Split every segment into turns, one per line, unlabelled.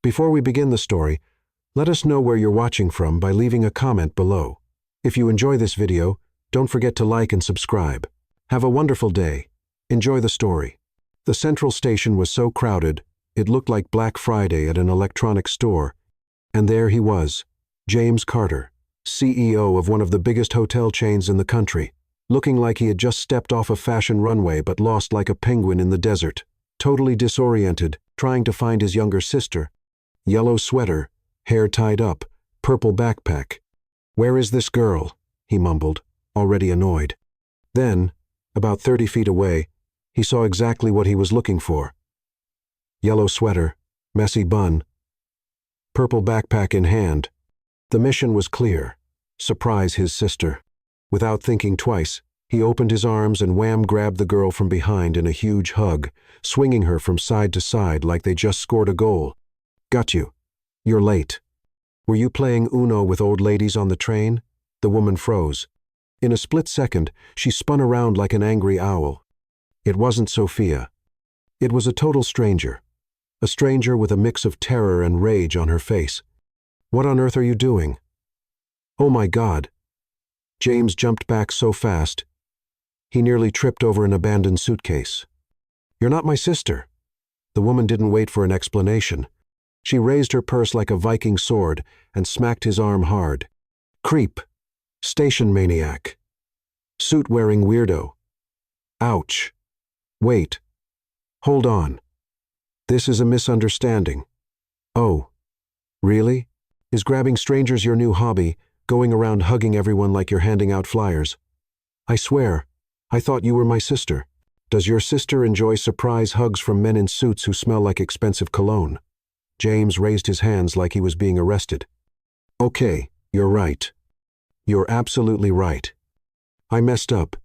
Before we begin the story, let us know where you're watching from by leaving a comment below. If you enjoy this video, don't forget to like and subscribe. Have a wonderful day. Enjoy the story. The central station was so crowded, it looked like Black Friday at an electronics store. And there he was, James Carter, CEO of one of the biggest hotel chains in the country, looking like he had just stepped off a fashion runway but lost like a penguin in the desert, totally disoriented, trying to find his younger sister. Yellow sweater, hair tied up, purple backpack. "Where is this girl?" he mumbled, already annoyed. Then, about 30 feet away, he saw exactly what he was looking for. Yellow sweater, messy bun, purple backpack in hand. The mission was clear: surprise his sister. Without thinking twice, he opened his arms and grabbed the girl from behind in a huge hug, swinging her from side to side like they just scored a goal. "Got you. You're late." "Were you playing Uno with old ladies on the train?" The woman froze. In a split second, she spun around like an angry owl. It wasn't Sophia. It was a total stranger. A stranger with a mix of terror and rage on her face. "What on earth are you doing?" "Oh my God." James jumped back so fast, he nearly tripped over an abandoned suitcase. "You're not my sister." The woman didn't wait for an explanation. She raised her purse like a Viking sword and smacked his arm hard. "Creep. Station maniac. Suit-wearing weirdo. Ouch. Wait. Hold on. This is a misunderstanding." "Oh. Really? Is grabbing strangers your new hobby, going around hugging everyone like you're handing out flyers?" "I swear, I thought you were my sister." "Does your sister enjoy surprise hugs from men in suits who smell like expensive cologne?" James raised his hands like he was being arrested. "Okay, you're right. You're absolutely right. I messed up.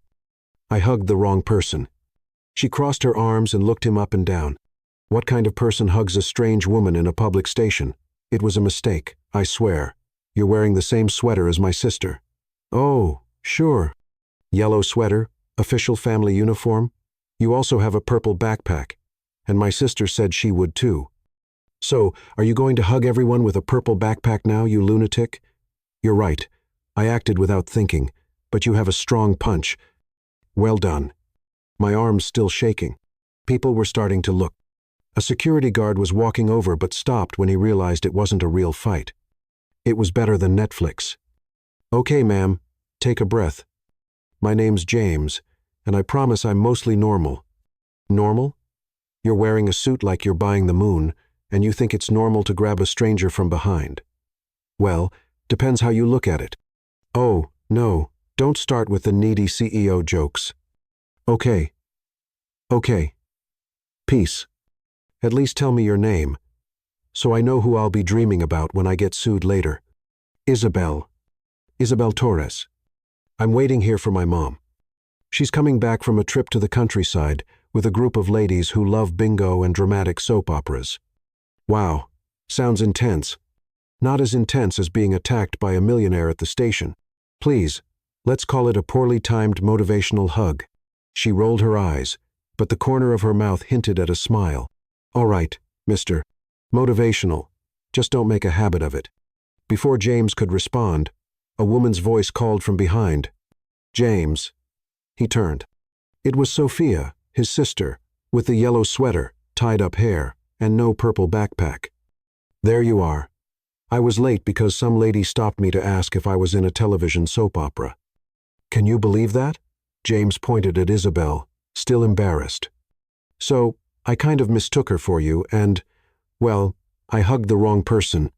I hugged the wrong person." She crossed her arms and looked him up and down. "What kind of person hugs a strange woman in a public station? It was a mistake, I swear. You're wearing the same sweater as my sister." "Oh, sure. Yellow sweater, official family uniform. You also have a purple backpack. And my sister said she would too. So, are you going to hug everyone with a purple backpack now, you lunatic?" "You're right. I acted without thinking, but you have a strong punch. Well done." My arm's still shaking. People were starting to look. A security guard was walking over but stopped when he realized it wasn't a real fight. It was better than Netflix. "Okay, ma'am, take a breath. My name's James, and I promise I'm mostly normal." "Normal? You're wearing a suit like you're buying the moon, and you think it's normal to grab a stranger from behind. Well, depends how you look at it." "Oh, no, don't start with the needy CEO jokes." "Okay. Okay. Peace. At least tell me your name, so I know who I'll be dreaming about when I get sued later." "Isabel. Isabel Torres. I'm waiting here for my mom. She's coming back from a trip to the countryside with a group of ladies who love bingo and dramatic soap operas." "Wow, sounds intense. Not as intense as being attacked by a millionaire at the station. Please, let's call it a poorly timed motivational hug." She rolled her eyes, but the corner of her mouth hinted at a smile. "All right, Mr. Motivational. Just don't make a habit of it." Before James could respond, a woman's voice called from behind. "James." He turned. It was Sophia, his sister, with the yellow sweater, tied-up hair, and no purple backpack. "There you are. I was late because some lady stopped me to ask if I was in a television soap opera." "Can you believe that?" James pointed at Isabel, still embarrassed. "So, I kind of mistook her for you and, well, I hugged the wrong person."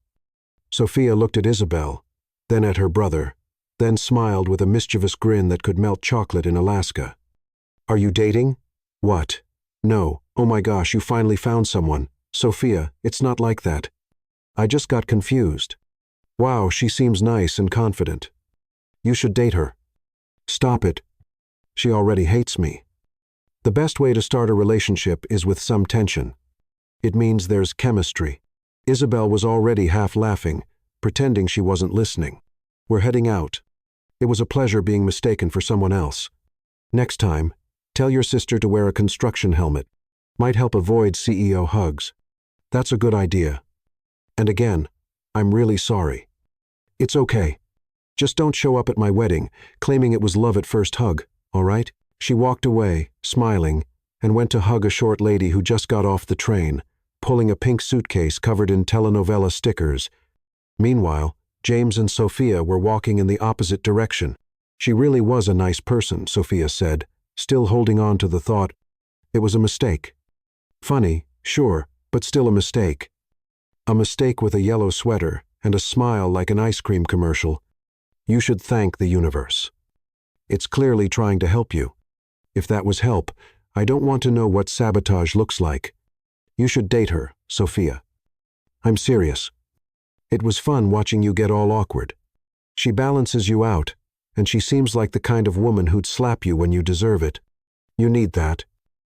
Sophia looked at Isabel, then at her brother, then smiled with a mischievous grin that could melt chocolate in Alaska. "Are you dating?" "What? No. Oh my gosh, you finally found someone. Sophia, it's not like that. I just got confused. Wow, she seems nice and confident. You should date her." "Stop it. She already hates me." The best way to start a relationship is with some tension. It means there's chemistry. Isabel was already half laughing, pretending she wasn't listening. "We're heading out. It was a pleasure being mistaken for someone else. Next time, tell your sister to wear a construction helmet. Might help avoid CEO hugs." "That's a good idea." And again, I'm really sorry. It's okay. Just don't show up at my wedding, claiming it was love at first hug, all right? She walked away, smiling, and went to hug a short lady who just got off the train, pulling a pink suitcase covered in telenovela stickers. Meanwhile, James and Sophia were walking in the opposite direction. She really was a nice person, Sophia said, still holding on to the thought, it was a mistake. Funny, sure, but still a mistake. A mistake with a yellow sweater and a smile like an ice cream commercial. You should thank the universe. It's clearly trying to help you. If that was help, I don't want to know what sabotage looks like. You should date her, Sophia. I'm serious. It was fun watching you get all awkward. She balances you out, and she seems like the kind of woman who'd slap you when you deserve it. You need that.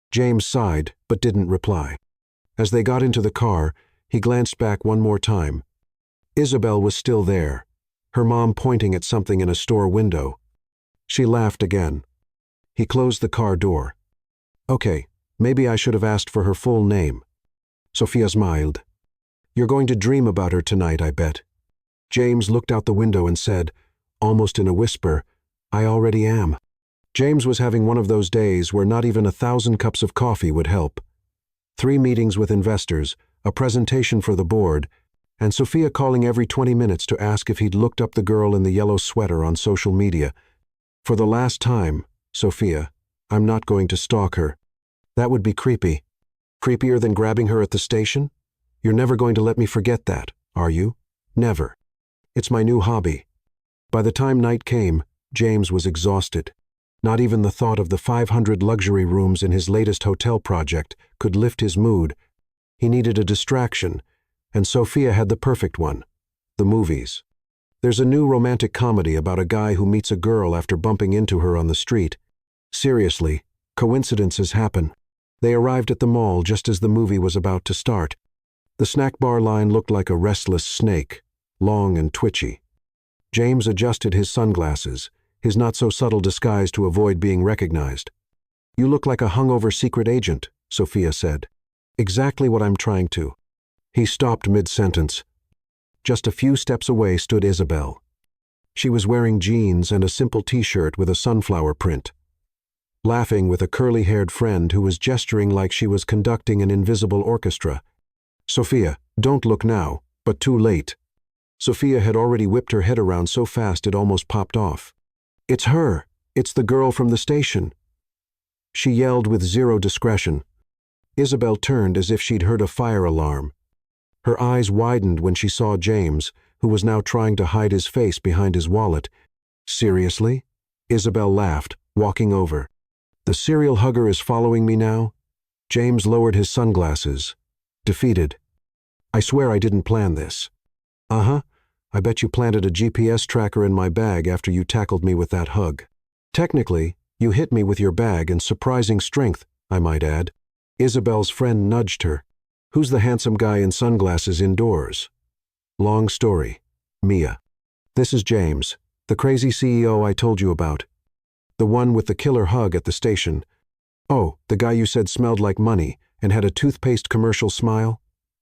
James sighed, but didn't reply. As they got into the car, he glanced back one more time. Isabel was still there, her mom pointing at something in a store window. She laughed again. He closed the car door. Okay, maybe I should have asked for her full name. Sophia smiled. You're going to dream about her tonight, I bet. James looked out the window and said, almost in a whisper, I already am. James was having one of those days where not even 1,000 cups of coffee would help. 3 meetings with investors, a presentation for the board, and Sophia calling every 20 minutes to ask if he'd looked up the girl in the yellow sweater on social media. For the last time, Sophia, I'm not going to stalk her. That would be creepy. Creepier than grabbing her at the station? You're never going to let me forget that, are you? Never. It's my new hobby. By the time night came, James was exhausted. Not even the thought of the 500 luxury rooms in his latest hotel project could lift his mood. He needed a distraction, and Sophia had the perfect one: the movies. There's a new romantic comedy about a guy who meets a girl after bumping into her on the street. Seriously, coincidences happen. They arrived at the mall just as the movie was about to start. The snack bar line looked like a restless snake, long and twitchy. James adjusted his sunglasses, his not-so-subtle disguise to avoid being recognized. You look like a hungover secret agent, Sophia said. Exactly what I'm trying to. He stopped mid-sentence. Just a few steps away stood Isabel. She was wearing jeans and a simple t-shirt with a sunflower print, laughing with a curly-haired friend who was gesturing like she was conducting an invisible orchestra. Sophia, don't look now, but too late. Sophia had already whipped her head around so fast it almost popped off. It's her. It's the girl from the station. She yelled with zero discretion. Isabel turned as if she'd heard a fire alarm. Her eyes widened when she saw James, who was now trying to hide his face behind his wallet. Seriously? Isabel laughed, walking over. The serial hugger is following me now? James lowered his sunglasses, defeated. I swear I didn't plan this. Uh-huh. I bet you planted a GPS tracker in my bag after you tackled me with that hug. Technically, you hit me with your bag in surprising strength, I might add. Isabel's friend nudged her. Who's the handsome guy in sunglasses indoors? Long story. Mia. This is James, the crazy CEO I told you about. The one with the killer hug at the station. Oh, the guy you said smelled like money and had a toothpaste commercial smile?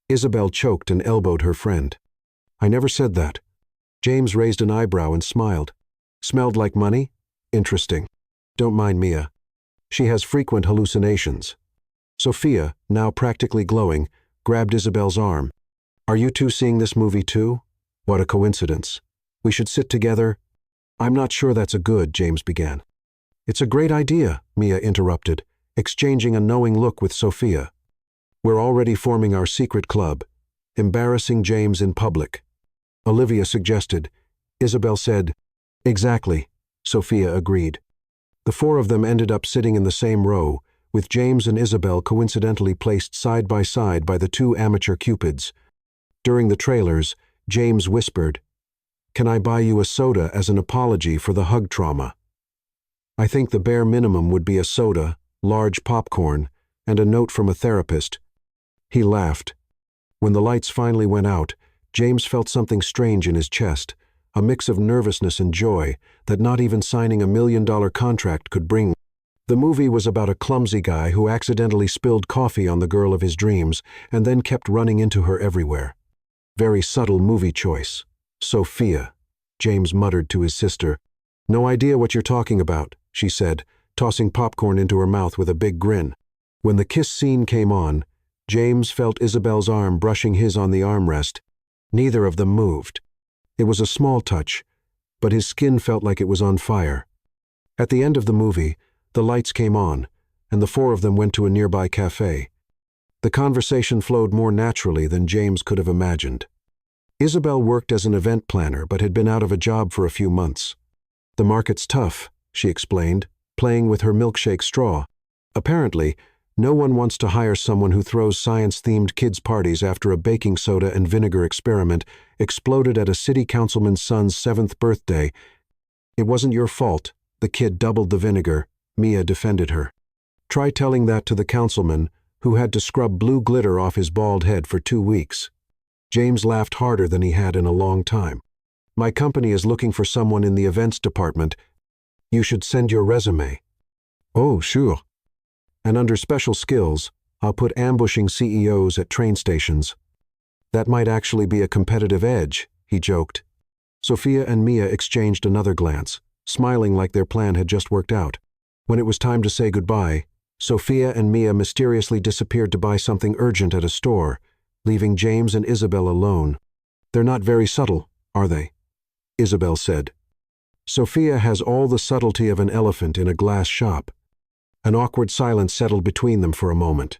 Isabel choked and elbowed her friend. I never said that. James raised an eyebrow and smiled. Smelled like money? Interesting. Don't mind Mia. She has frequent hallucinations. Sophia, now practically glowing, grabbed Isabel's arm. Are you two seeing this movie too? What a coincidence. We should sit together. I'm not sure that's a good, James began. It's a great idea, Mia interrupted, exchanging a knowing look with Sophia. We're already forming our secret club, embarrassing James in public. Olivia suggested. Isabel said, exactly, Sophia agreed. The 4 of them ended up sitting in the same row, with James and Isabel coincidentally placed side by the 2 amateur cupids. During the trailers, James whispered, Can I buy you a soda as an apology for the hug trauma? I think the bare minimum would be a soda, large popcorn, and a note from a therapist. He laughed. When the lights finally went out, James felt something strange in his chest, a mix of nervousness and joy that not even signing a $1 million contract could bring. The movie was about a clumsy guy who accidentally spilled coffee on the girl of his dreams and then kept running into her everywhere. Very subtle movie choice. Sophia, James muttered to his sister. No idea what you're talking about, she said, tossing popcorn into her mouth with a big grin. When the kiss scene came on, James felt Isabel's arm brushing his on the armrest. Neither of them moved. It was a small touch, but his skin felt like it was on fire. At the end of the movie, the lights came on, and the four of them went to a nearby cafe. The conversation flowed more naturally than James could have imagined. Isabel worked as an event planner but had been out of a job for a few months. The market's tough, she explained, playing with her milkshake straw. Apparently, no one wants to hire someone who throws science-themed kids' parties after a baking soda and vinegar experiment exploded at a city councilman's son's 7th birthday. It wasn't your fault. The kid doubled the vinegar, Mia defended her. Try telling that to the councilman, who had to scrub blue glitter off his bald head for 2 weeks. James laughed harder than he had in a long time. My company is looking for someone in the events department. You should send your resume. Oh, sure. And under special skills, I'll put ambushing CEOs at train stations. That might actually be a competitive edge, he joked. Sophia and Mia exchanged another glance, smiling like their plan had just worked out. When it was time to say goodbye, Sophia and Mia mysteriously disappeared to buy something urgent at a store, leaving James and Isabel alone. They're not very subtle, are they? Isabel said. Sophia has all the subtlety of an elephant in a glass shop. An awkward silence settled between them for a moment.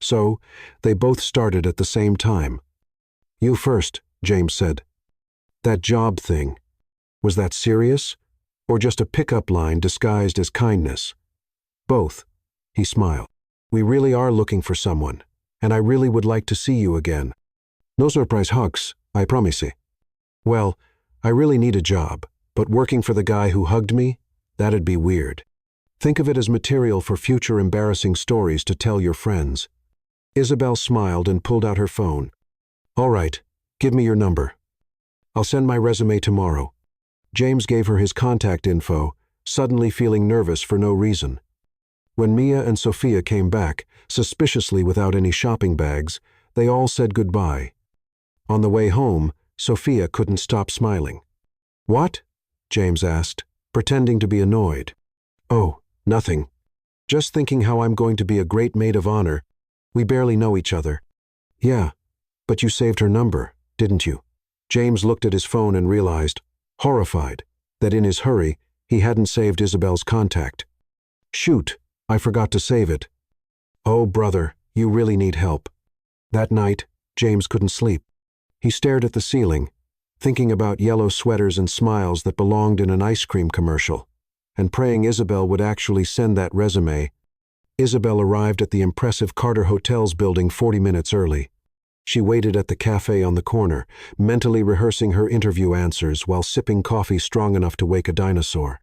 So, they both started at the same time. You first, James said. That job thing. Was that serious? Or just a pickup line disguised as kindness? Both. He smiled. We really are looking for someone, and I really would like to see you again. No surprise hugs, I promise you. Well, I really need a job, but working for the guy who hugged me, that'd be weird. Think of it as material for future embarrassing stories to tell your friends. Isabel smiled and pulled out her phone. All right, give me your number. I'll send my resume tomorrow. James gave her his contact info, suddenly feeling nervous for no reason. When Mia and Sophia came back, suspiciously without any shopping bags, they all said goodbye. On the way home, Sophia couldn't stop smiling. What? James asked, pretending to be annoyed. Oh, nothing. Just thinking how I'm going to be a great maid of honor. We barely know each other. Yeah, but you saved her number, didn't you? James looked at his phone and realized, horrified, that in his hurry, he hadn't saved Isabel's contact. Shoot, I forgot to save it. Oh, brother, you really need help. That night, James couldn't sleep. He stared at the ceiling, thinking about yellow sweaters and smiles that belonged in an ice cream commercial, and praying Isabel would actually send that resume. Isabel arrived at the impressive Carter Hotel's building 40 minutes early. She waited at the cafe on the corner, mentally rehearsing her interview answers while sipping coffee strong enough to wake a dinosaur.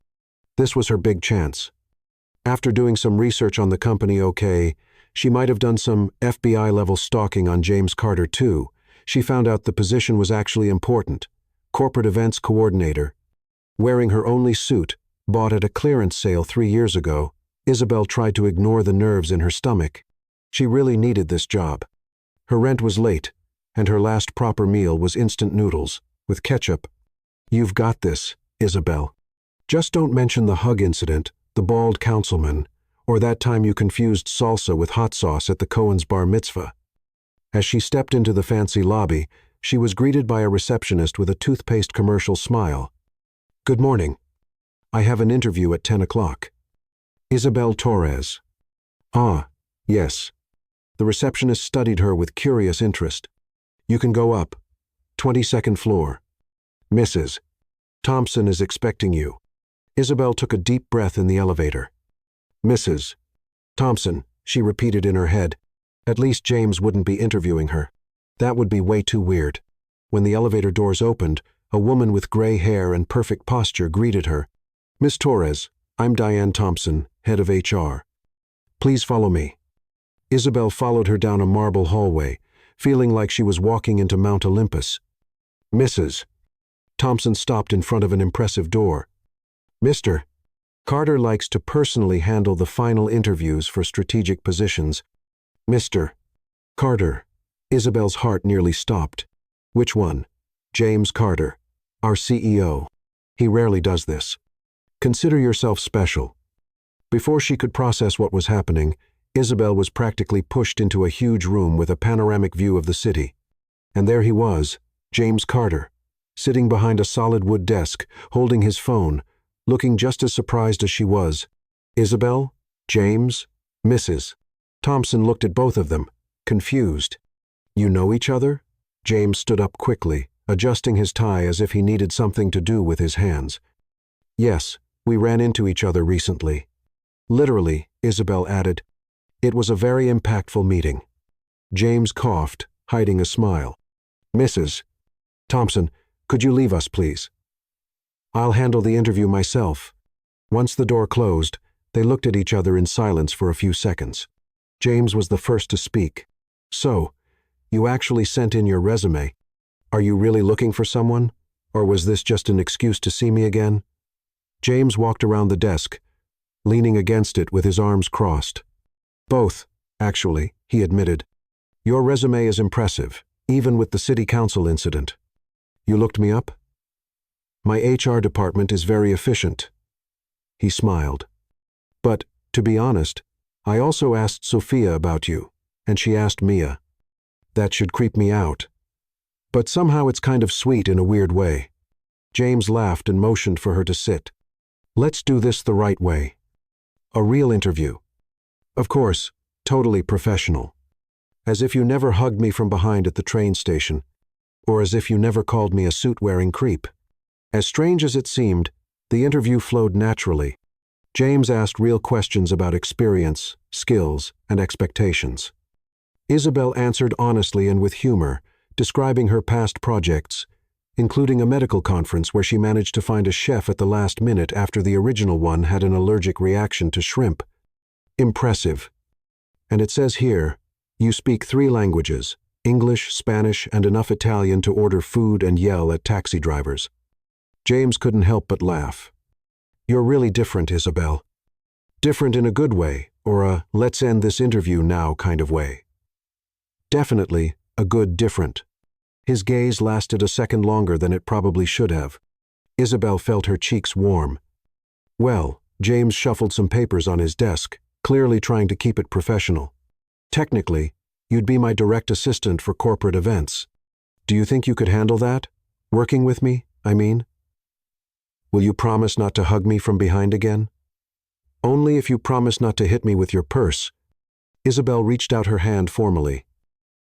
This was her big chance. After doing some research on the company, she might have done some FBI-level stalking on James Carter too. She found out the position was actually important. Corporate events coordinator. Wearing her only suit, bought at a clearance sale 3 years ago, Isabel tried to ignore the nerves in her stomach. She really needed this job. Her rent was late, and her last proper meal was instant noodles, with ketchup. You've got this, Isabel. Just don't mention the hug incident, the bald councilman, or that time you confused salsa with hot sauce at the Cohen's bar mitzvah. As she stepped into the fancy lobby, she was greeted by a receptionist with a toothpaste commercial smile. Good morning. I have an interview at 10 o'clock. Isabel Torres. Ah, yes. The receptionist studied her with curious interest. You can go up. 22nd floor. Mrs. Thompson is expecting you. Isabel took a deep breath in the elevator. Mrs. Thompson, she repeated in her head. At least James wouldn't be interviewing her. That would be way too weird. When the elevator doors opened, a woman with gray hair and perfect posture greeted her. Miss Torres, I'm Diane Thompson, head of HR. Please follow me. Isabel followed her down a marble hallway, feeling like she was walking into Mount Olympus. Mrs. Thompson stopped in front of an impressive door. Mr. Carter likes to personally handle the final interviews for strategic positions. Mr. Carter. Isabel's heart nearly stopped. Which one? James Carter, our CEO. He rarely does this. Consider yourself special. Before she could process what was happening, Isabel was practically pushed into a huge room with a panoramic view of the city. And there he was, James Carter, sitting behind a solid wood desk, holding his phone, looking just as surprised as she was. Isabel? James? Mrs. Thompson looked at both of them, confused. You know each other? James stood up quickly, adjusting his tie as if he needed something to do with his hands. Yes, we ran into each other recently. Literally, Isabel added. It was a very impactful meeting. James coughed, hiding a smile. Mrs. Thompson, could you leave us, please? I'll handle the interview myself. Once the door closed, they looked at each other in silence for a few seconds. James was the first to speak. So, you actually sent in your resume. Are you really looking for someone? Or was this just an excuse to see me again? James walked around the desk, leaning against it with his arms crossed. Both, actually, he admitted. Your resume is impressive, even with the city council incident. You looked me up? My HR department is very efficient. He smiled. But, to be honest, I also asked Sophia about you, and she asked Mia. That should creep me out. But somehow it's kind of sweet in a weird way. James laughed and motioned for her to sit. Let's do this the right way. A real interview. Of course, totally professional. As if you never hugged me from behind at the train station, or as if you never called me a suit-wearing creep. As strange as it seemed, the interview flowed naturally. James asked real questions about experience, skills, and expectations. Isabel answered honestly and with humor, describing her past projects, including a medical conference where she managed to find a chef at the last minute after the original one had an allergic reaction to shrimp. Impressive. And it says here, you speak 3 languages, English, Spanish, and enough Italian to order food and yell at taxi drivers. James couldn't help but laugh. You're really different, Isabel. Different in a good way, or a let's end this interview now kind of way. Definitely a good different. His gaze lasted a second longer than it probably should have. Isabel felt her cheeks warm. Well, James shuffled some papers on his desk, clearly trying to keep it professional. Technically, you'd be my direct assistant for corporate events. Do you think you could handle that? Working with me, I mean? Will you promise not to hug me from behind again? Only if you promise not to hit me with your purse. Isabel reached out her hand formally.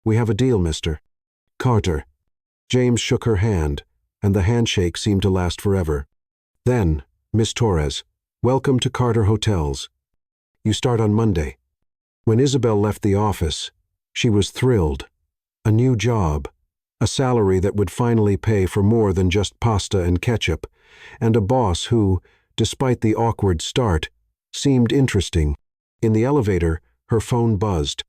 We have a deal, Mr. Carter. James shook her hand, and the handshake seemed to last forever. Then, Miss Torres, welcome to Carter Hotels. You start on Monday. When Isabel left the office, she was thrilled. A new job, a salary that would finally pay for more than just pasta and ketchup, and a boss who, despite the awkward start, seemed interesting. In the elevator, her phone buzzed.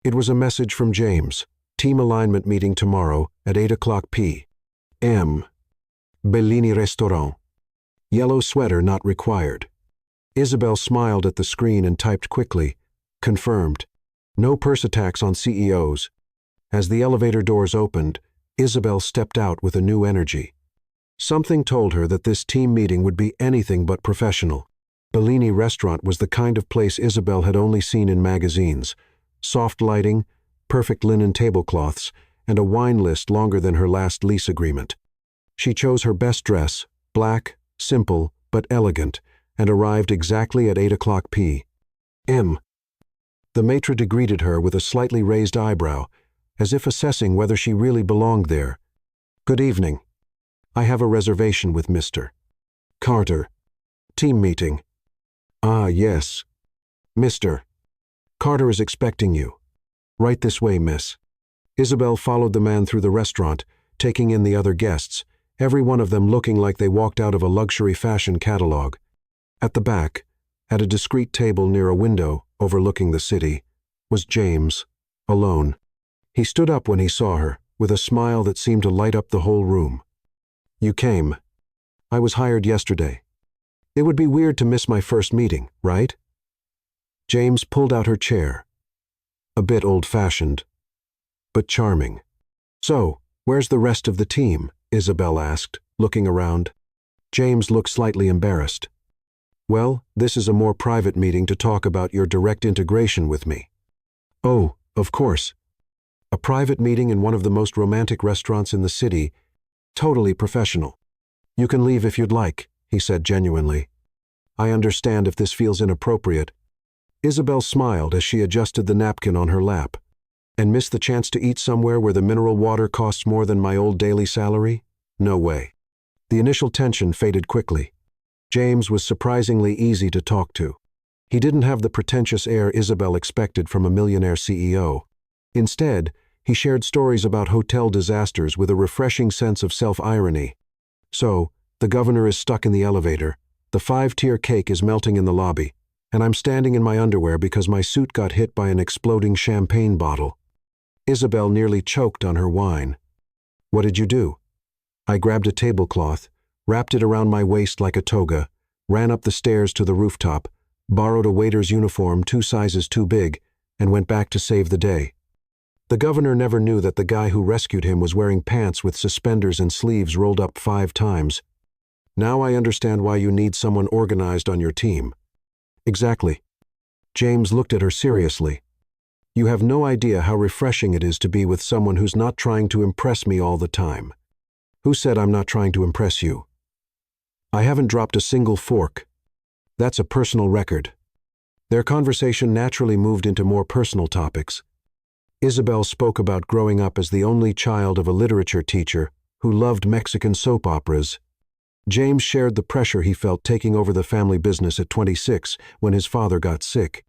It was a message from James. Team alignment meeting tomorrow at 8:00 p.m. Bellini Restaurant. Yellow sweater not required. Isabel smiled at the screen and typed quickly. Confirmed. No purse attacks on CEOs. As the elevator doors opened, Isabel stepped out with a new energy. Something told her that this team meeting would be anything but professional. Bellini Restaurant was the kind of place Isabel had only seen in magazines. Soft lighting, perfect linen tablecloths, and a wine list longer than her last lease agreement. She chose her best dress, black, simple, but elegant, and arrived exactly at 8:00 p.m. The maitre d' greeted her with a slightly raised eyebrow, as if assessing whether she really belonged there. Good evening. I have a reservation with Mr. Carter. Team meeting. Ah, yes. Mr. Carter is expecting you. Right this way, miss. Isabel followed the man through the restaurant, taking in the other guests, every one of them looking like they walked out of a luxury fashion catalog. At the back, at a discreet table near a window overlooking the city, was James, alone. He stood up when he saw her, with a smile that seemed to light up the whole room. You came. I was hired yesterday. It would be weird to miss my first meeting, right? James pulled out her chair. A bit old-fashioned, but charming. So, "Where's the rest of the team?" Isabel asked, looking around. James looked slightly embarrassed. "Well, this is a more private meeting to talk about your direct integration with me." "Oh, of course." A private meeting in one of the most romantic restaurants in the city. Totally professional. "You can leave if you'd like," he said genuinely. "I understand if this feels inappropriate." Isabel smiled as she adjusted the napkin on her lap. "And miss the chance to eat somewhere where the mineral water costs more than my old daily salary? No way." The initial tension faded quickly. James was surprisingly easy to talk to. He didn't have the pretentious air Isabel expected from a millionaire CEO. Instead, he shared stories about hotel disasters with a refreshing sense of self-irony. "So, the governor is stuck in the elevator, the 5-tier cake is melting in the lobby, and I'm standing in my underwear because my suit got hit by an exploding champagne bottle." Isabel nearly choked on her wine. "What did you do?" "I grabbed a tablecloth, wrapped it around my waist like a toga, ran up the stairs to the rooftop, borrowed a waiter's uniform 2 sizes too big, and went back to save the day." The governor never knew that the guy who rescued him was wearing pants with suspenders and sleeves rolled up 5 times. "Now I understand why you need someone organized on your team." "Exactly." James looked at her seriously. "You have no idea how refreshing it is to be with someone who's not trying to impress me all the time." "Who said I'm not trying to impress you?" "I haven't dropped a single fork." "That's a personal record." Their conversation naturally moved into more personal topics. Isabel spoke about growing up as the only child of a literature teacher who loved Mexican soap operas. James shared the pressure he felt taking over the family business at 26 when his father got sick.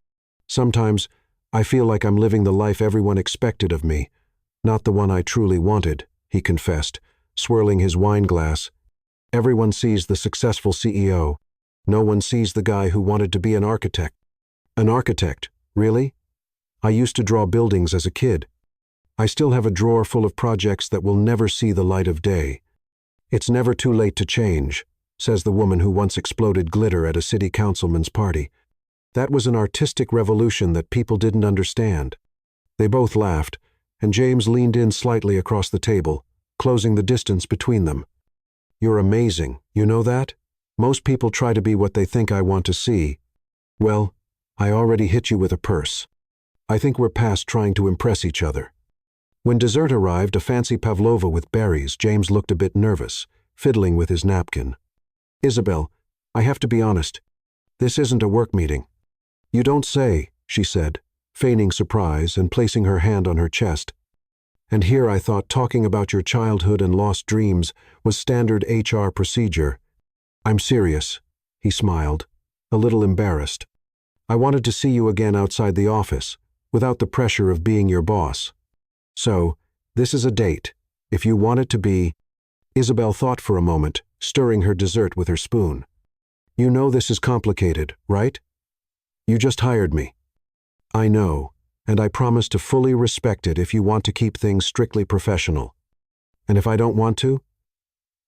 "Sometimes, I feel like I'm living the life everyone expected of me, not the one I truly wanted," he confessed, swirling his wine glass. "Everyone sees the successful CEO. No one sees the guy who wanted to be an architect." "An architect, really? I used to draw buildings as a kid. I still have a drawer full of projects that will never see the light of day." "It's never too late to change," says the woman who once exploded glitter at a city councilman's party. "That was an artistic revolution that people didn't understand." They both laughed, and James leaned in slightly across the table, closing the distance between them. "You're amazing, you know that? Most people try to be what they think I want to see. Well, I already hit you with a purse. I think we're past trying to impress each other." When dessert arrived, a fancy pavlova with berries, James looked a bit nervous, fiddling with his napkin. "Isabel, I have to be honest. This isn't a work meeting." "You don't say," she said, feigning surprise and placing her hand on her chest. "And here I thought talking about your childhood and lost dreams was standard HR procedure." "I'm serious," he smiled, a little embarrassed. "I wanted to see you again outside the office, without the pressure of being your boss. So, this is a date, if you want it to be." Isabel thought for a moment, stirring her dessert with her spoon. "You know this is complicated, right? You just hired me." "I know, and I promise to fully respect it if you want to keep things strictly professional." "And if I don't want to?"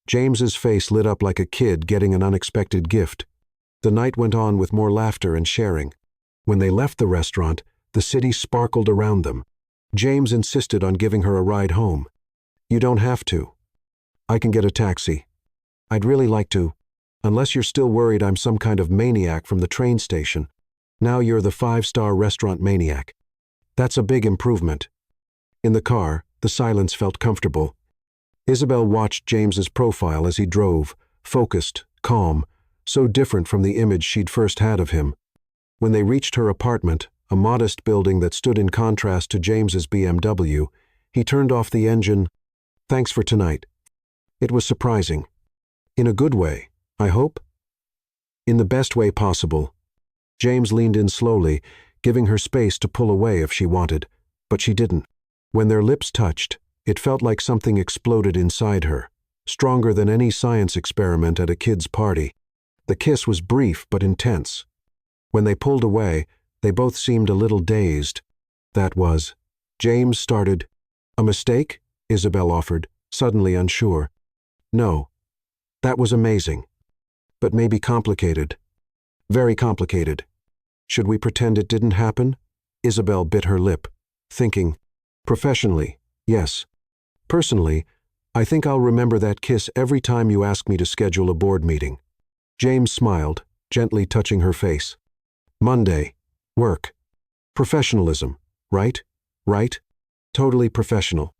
James's face lit up like a kid getting an unexpected gift. The night went on with more laughter and sharing. When they left the restaurant, the city sparkled around them. James insisted on giving her a ride home. "You don't have to. I can get a taxi. I'd really like to, unless you're still worried I'm some kind of maniac from the train station. Now you're the 5-star restaurant maniac. That's a big improvement." In the car, the silence felt comfortable. Isabel watched James's profile as he drove, focused, calm, so different from the image she'd first had of him. When they reached her apartment, a modest building that stood in contrast to James's BMW, he turned off the engine. "Thanks for tonight." It was surprising. "In a good way, I hope?" "In the best way possible." James leaned in slowly, giving her space to pull away if she wanted, but she didn't. When their lips touched, it felt like something exploded inside her, stronger than any science experiment at a kid's party. The kiss was brief but intense. When they pulled away, they both seemed a little dazed. "That was..." James started. "A mistake?" Isabel offered, suddenly unsure. "No. That was amazing. But maybe complicated. Very complicated. Should we pretend it didn't happen?" Isabel bit her lip, thinking. "Professionally, yes. Personally, I think I'll remember that kiss every time you ask me to schedule a board meeting. James smiled, gently touching her face. Monday. Work. Professionalism. Right? Right? Totally professional.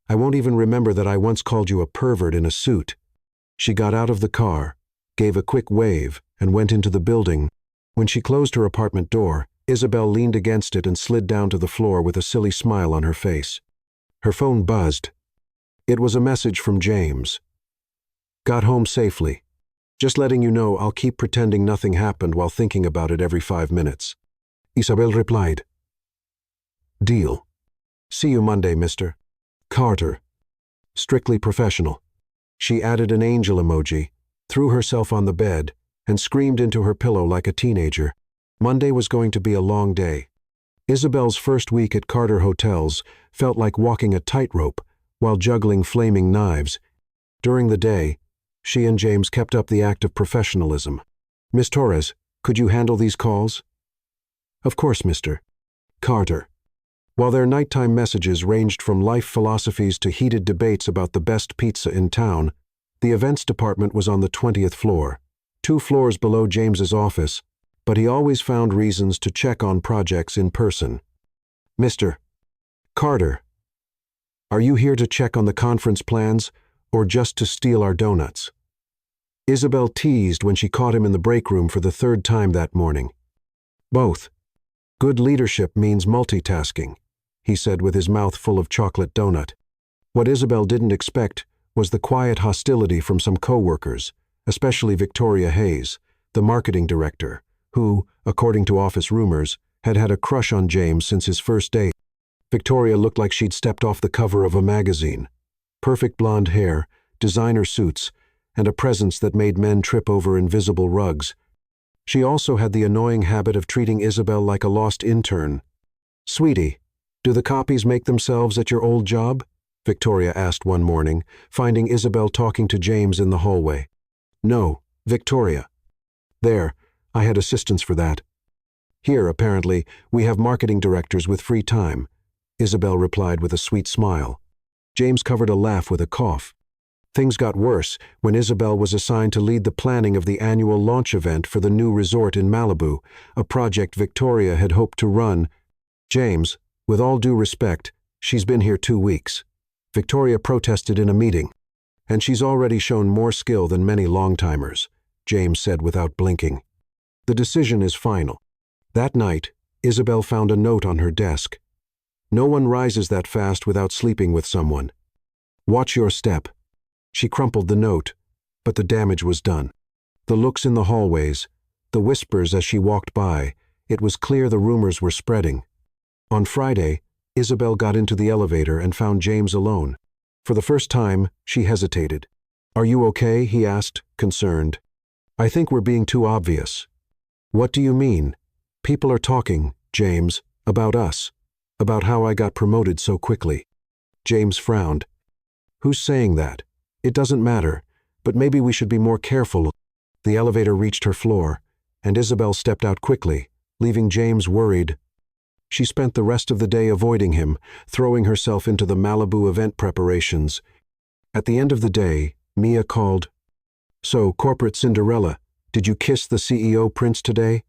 I won't even remember that I once called you a pervert in a suit. She got out of the car, gave a quick wave, and went into the building. When she closed her apartment door, Isabel leaned against it and slid down to the floor with a silly smile on her face. Her phone buzzed. It was a message from James. Got home safely. Just letting you know I'll keep pretending nothing happened while thinking about it every 5 minutes. Isabel replied. Deal. See you Monday, Mr. Carter. Strictly professional. She added an angel emoji, threw herself on the bed, and screamed into her pillow like a teenager. Monday was going to be a long day. Isabel's first week at Carter Hotels felt like walking a tightrope while juggling flaming knives. During the day, she and James kept up the act of professionalism. Miss Torres, could you handle these calls? Of course, Mr. Carter. While their nighttime messages ranged from life philosophies to heated debates about the best pizza in town, the events department was on the 20th floor, 2 floors below James's office, but he always found reasons to check on projects in person. Mr. Carter, are you here to check on the conference plans or just to steal our donuts? Isabel teased when she caught him in the break room for the 3rd time that morning. Both. Good leadership means multitasking, he said with his mouth full of chocolate donut. What Isabel didn't expect was the quiet hostility from some co-workers, especially Victoria Hayes, the marketing director, who, according to office rumors, had had a crush on James since his first date. Victoria looked like she'd stepped off the cover of a magazine. Perfect blonde hair, designer suits, and a presence that made men trip over invisible rugs. She also had the annoying habit of treating Isabel like a lost intern. Sweetie, do the copies make themselves at your old job? Victoria asked one morning, finding Isabel talking to James in the hallway. No, Victoria. There, I had assistants for that. Here, apparently, we have marketing directors with free time, Isabel replied with a sweet smile. James covered a laugh with a cough. Things got worse when Isabel was assigned to lead the planning of the annual launch event for the new resort in Malibu, a project Victoria had hoped to run. James, with all due respect, she's been here 2 weeks. Victoria protested in a meeting. And she's already shown more skill than many long-timers, James said without blinking. The decision is final. That night, Isabel found a note on her desk. No one rises that fast without sleeping with someone. Watch your step. She crumpled the note, but the damage was done. The looks in the hallways, the whispers as she walked by, it was clear the rumors were spreading. On Friday, Isabel got into the elevator and found James alone. For the first time, she hesitated. Are you okay? He asked, concerned. I think we're being too obvious. What do you mean? People are talking, James, about us, about how I got promoted so quickly. James frowned. Who's saying that? It doesn't matter, but maybe we should be more careful. The elevator reached her floor, and Isabel stepped out quickly, leaving James worried. She spent the rest of the day avoiding him, throwing herself into the Malibu event preparations. At the end of the day, Mia called. So, Corporate Cinderella, did you kiss the CEO prince today?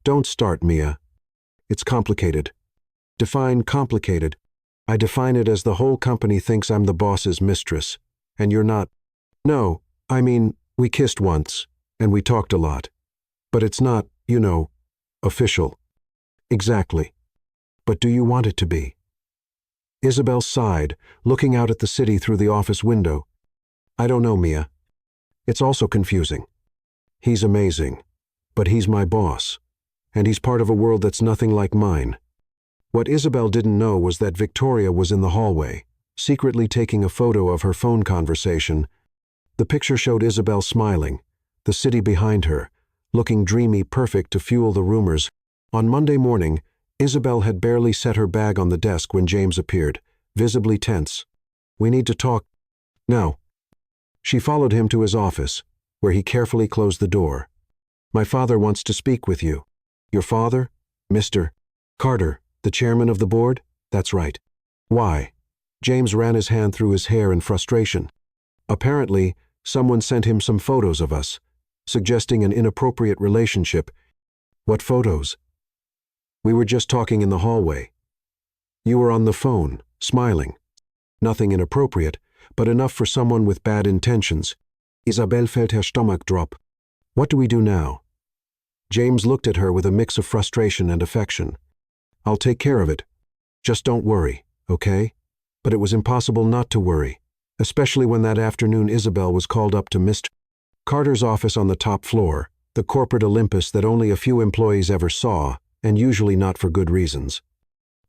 Don't start, Mia. It's complicated. Define complicated. I define it as the whole company thinks I'm the boss's mistress, and you're not. No, I mean, we kissed once, and we talked a lot. But it's not, official. Exactly. But do you want it to be? Isabel sighed, looking out at the city through the office window. I don't know, Mia. It's also confusing. He's amazing, but he's my boss, and he's part of a world that's nothing like mine. What Isabel didn't know was that Victoria was in the hallway, secretly taking a photo of her phone conversation. The picture showed Isabel smiling, the city behind her, looking dreamy, perfect to fuel the rumors. On Monday morning, Isabel had barely set her bag on the desk when James appeared, visibly tense. We need to talk now. She followed him to his office, where he carefully closed the door. My father wants to speak with you. Your father? Mr. Carter, the chairman of the board? That's right. Why? James ran his hand through his hair in frustration. Apparently, someone sent him some photos of us, suggesting an inappropriate relationship. What photos? We were just talking in the hallway. You were on the phone, smiling. Nothing inappropriate, but enough for someone with bad intentions. Isabel felt her stomach drop. What do we do now? James looked at her with a mix of frustration and affection. I'll take care of it. Just don't worry, okay? But it was impossible not to worry, especially when that afternoon Isabel was called up to Mr. Carter's office on the top floor, the corporate Olympus that only a few employees ever saw, and usually not for good reasons.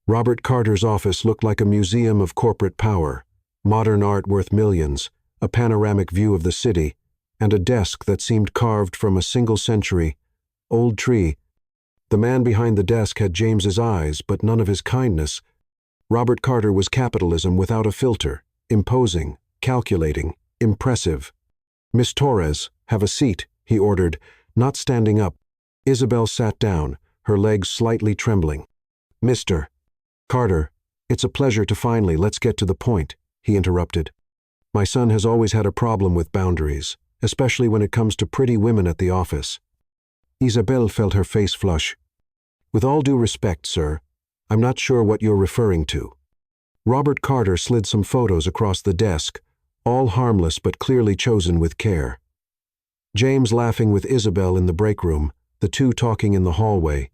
Robert Carter's office looked like a museum of corporate power, modern art worth millions, a panoramic view of the city, and a desk that seemed carved from a single-century-old tree. The man behind the desk had James's eyes, but none of his kindness. Robert Carter was capitalism without a filter, imposing, calculating, impressive. Miss Torres, have a seat, he ordered, not standing up. Isabel sat down, her legs slightly trembling. Mr. Carter, it's a pleasure to finally, let's get to the point, he interrupted. My son has always had a problem with boundaries, especially when it comes to pretty women at the office. Isabel felt her face flush. With all due respect, sir, I'm not sure what you're referring to. Robert Carter slid some photos across the desk, all harmless but clearly chosen with care. James laughing with Isabel in the break room, the two talking in the hallway.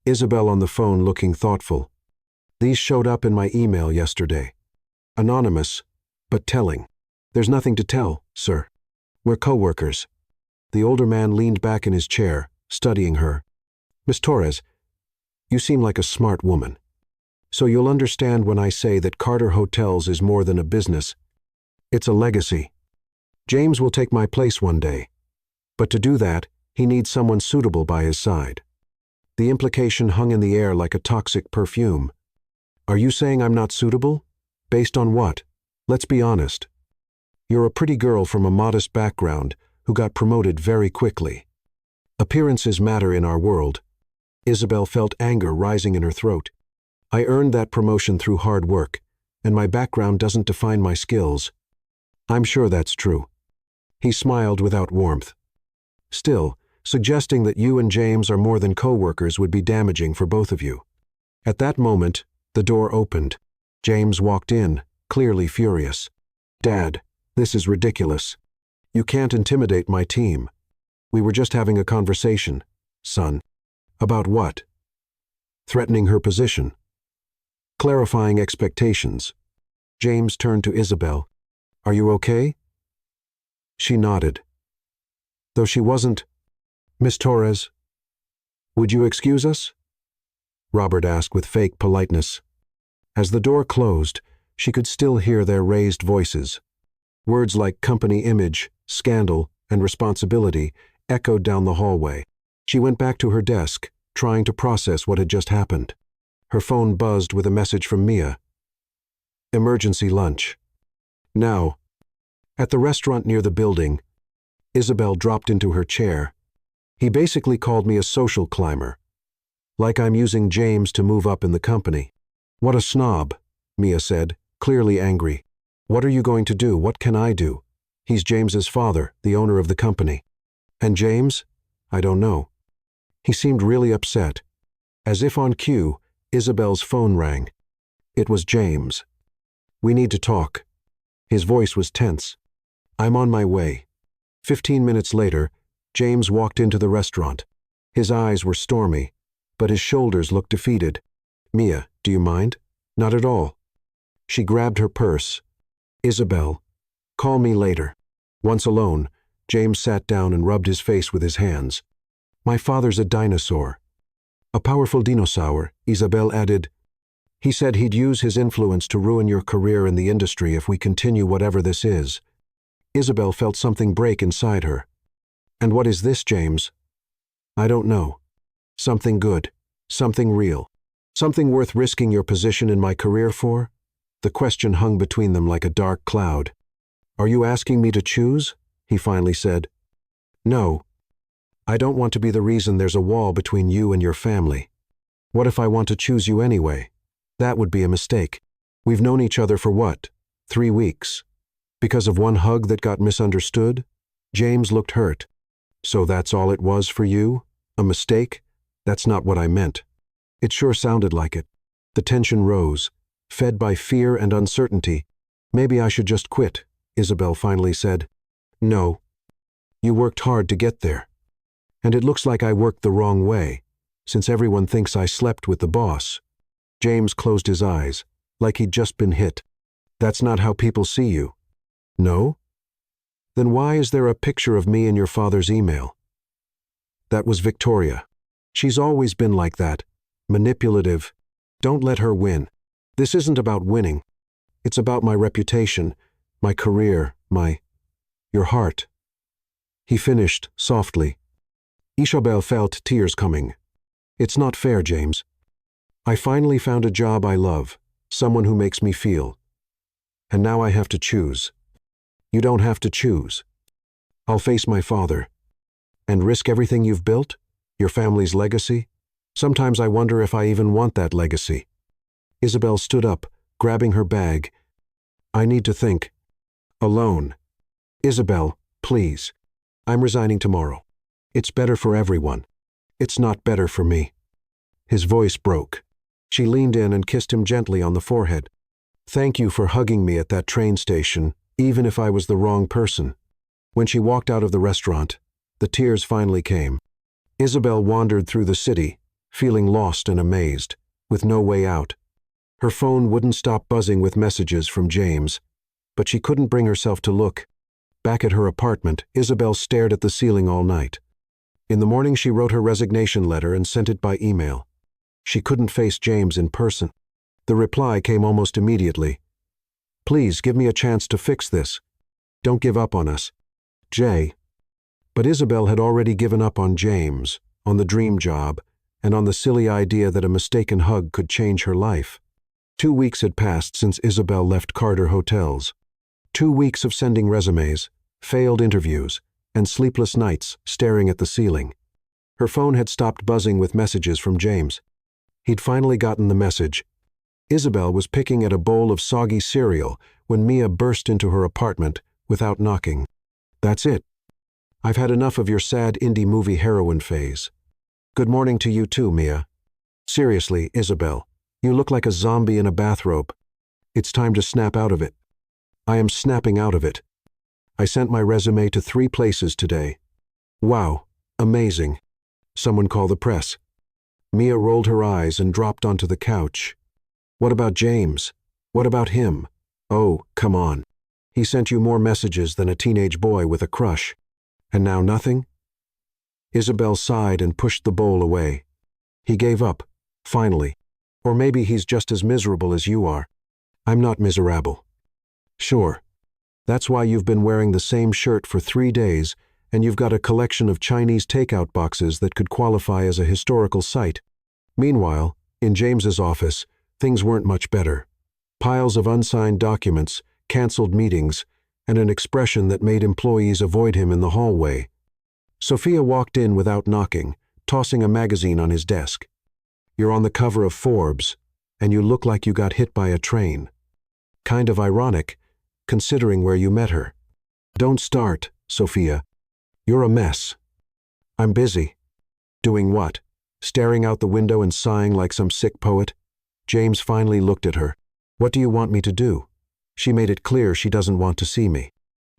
Isabel on the phone looking thoughtful. These showed up in my email yesterday. Anonymous, but telling. There's nothing to tell, sir. We're co-workers. The older man leaned back in his chair, studying her. Miss Torres, you seem like a smart woman. So you'll understand when I say that Carter Hotels is more than a business. It's a legacy. James will take my place one day. But to do that, he needs someone suitable by his side. The implication hung in the air like a toxic perfume. Are you saying I'm not suitable? Based on what? Let's be honest. You're a pretty girl from a modest background who got promoted very quickly. Appearances matter in our world. Isabel felt anger rising in her throat. I earned that promotion through hard work, and my background doesn't define my skills. I'm sure that's true. He smiled without warmth. Still, suggesting that you and James are more than co-workers would be damaging for both of you. At that moment, the door opened. James walked in, clearly furious. Dad, this is ridiculous. You can't intimidate my team. We were just having a conversation, son. About what? Threatening her position. Clarifying expectations. James turned to Isabel. Are you okay? She nodded. Though she wasn't. Miss Torres, would you excuse us? Robert asked with fake politeness. As the door closed, she could still hear their raised voices. Words like company image, scandal, and responsibility echoed down the hallway. She went back to her desk, trying to process what had just happened. Her phone buzzed with a message from Mia. Emergency lunch. Now. At the restaurant near the building, Isabel dropped into her chair. He basically called me a social climber. Like I'm using James to move up in the company. What a snob, Mia said, clearly angry. What are you going to do? What can I do? He's James's father, the owner of the company. And James? I don't know. He seemed really upset. As if on cue, Isabel's phone rang. It was James. We need to talk. His voice was tense. I'm on my way. 15 minutes later, James walked into the restaurant. His eyes were stormy, but his shoulders looked defeated. Mia, do you mind? Not at all. She grabbed her purse. Isabel, call me later. Once alone, James sat down and rubbed his face with his hands. My father's a dinosaur. A powerful dinosaur, Isabel added. He said he'd use his influence to ruin your career in the industry if we continue whatever this is. Isabel felt something break inside her. And what is this, James? I don't know. Something good. Something real. Something worth risking your position in my career for? The question hung between them like a dark cloud. Are you asking me to choose? He finally said. No. I don't want to be the reason there's a wall between you and your family. What if I want to choose you anyway? That would be a mistake. We've known each other for what? 3 weeks. Because of one hug that got misunderstood? James looked hurt. So that's all it was for you? A mistake? That's not what I meant. It sure sounded like it. The tension rose, fed by fear and uncertainty. Maybe I should just quit, Isabel finally said. No. You worked hard to get there. And it looks like I worked the wrong way, since everyone thinks I slept with the boss. James closed his eyes, like he'd just been hit. That's not how people see you. No? Then why is there a picture of me in your father's email? That was Victoria. She's always been like that. Manipulative. Don't let her win. This isn't about winning. It's about my reputation, my career, your heart. He finished softly. Isabel felt tears coming. It's not fair, James. I finally found a job I love, someone who makes me feel. And now I have to choose. You don't have to choose. I'll face my father. And risk everything you've built? Your family's legacy? Sometimes I wonder if I even want that legacy. Isabel stood up, grabbing her bag. I need to think. Alone. Isabel, please. I'm resigning tomorrow. It's better for everyone. It's not better for me. His voice broke. She leaned in and kissed him gently on the forehead. Thank you for hugging me at that train station, even if I was the wrong person. When she walked out of the restaurant, the tears finally came. Isabel wandered through the city, feeling lost and amazed, with no way out. Her phone wouldn't stop buzzing with messages from James, but she couldn't bring herself to look. Back at her apartment, Isabel stared at the ceiling all night. In the morning she wrote her resignation letter and sent it by email. She couldn't face James in person. The reply came almost immediately. Please give me a chance to fix this. Don't give up on us. Jay. But Isabel had already given up on James, on the dream job, and on the silly idea that a mistaken hug could change her life. 2 weeks had passed since Isabel left Carter Hotels. 2 weeks of sending resumes, failed interviews, and sleepless nights staring at the ceiling. Her phone had stopped buzzing with messages from James. He'd finally gotten the message. Isabel was picking at a bowl of soggy cereal when Mia burst into her apartment without knocking. That's it. I've had enough of your sad indie movie heroine phase. Good morning to you too, Mia. Seriously, Isabel, you look like a zombie in a bathrobe. It's time to snap out of it. I am snapping out of it. I sent my resume to 3 places today. Wow, amazing. Someone call the press. Mia rolled her eyes and dropped onto the couch. What about James? What about him? Oh, come on. He sent you more messages than a teenage boy with a crush. And now nothing? Isabel sighed and pushed the bowl away. He gave up, finally. Or maybe he's just as miserable as you are. I'm not miserable. Sure. That's why you've been wearing the same shirt for 3 days, and you've got a collection of Chinese takeout boxes that could qualify as a historical site. Meanwhile, in James's office, things weren't much better. Piles of unsigned documents, canceled meetings, and an expression that made employees avoid him in the hallway. Sophia walked in without knocking, tossing a magazine on his desk. You're on the cover of Forbes, and you look like you got hit by a train. Kind of ironic, considering where you met her. Don't start, Sophia. You're a mess. I'm busy. Doing what? Staring out the window and sighing like some sick poet? James finally looked at her. What do you want me to do? She made it clear she doesn't want to see me.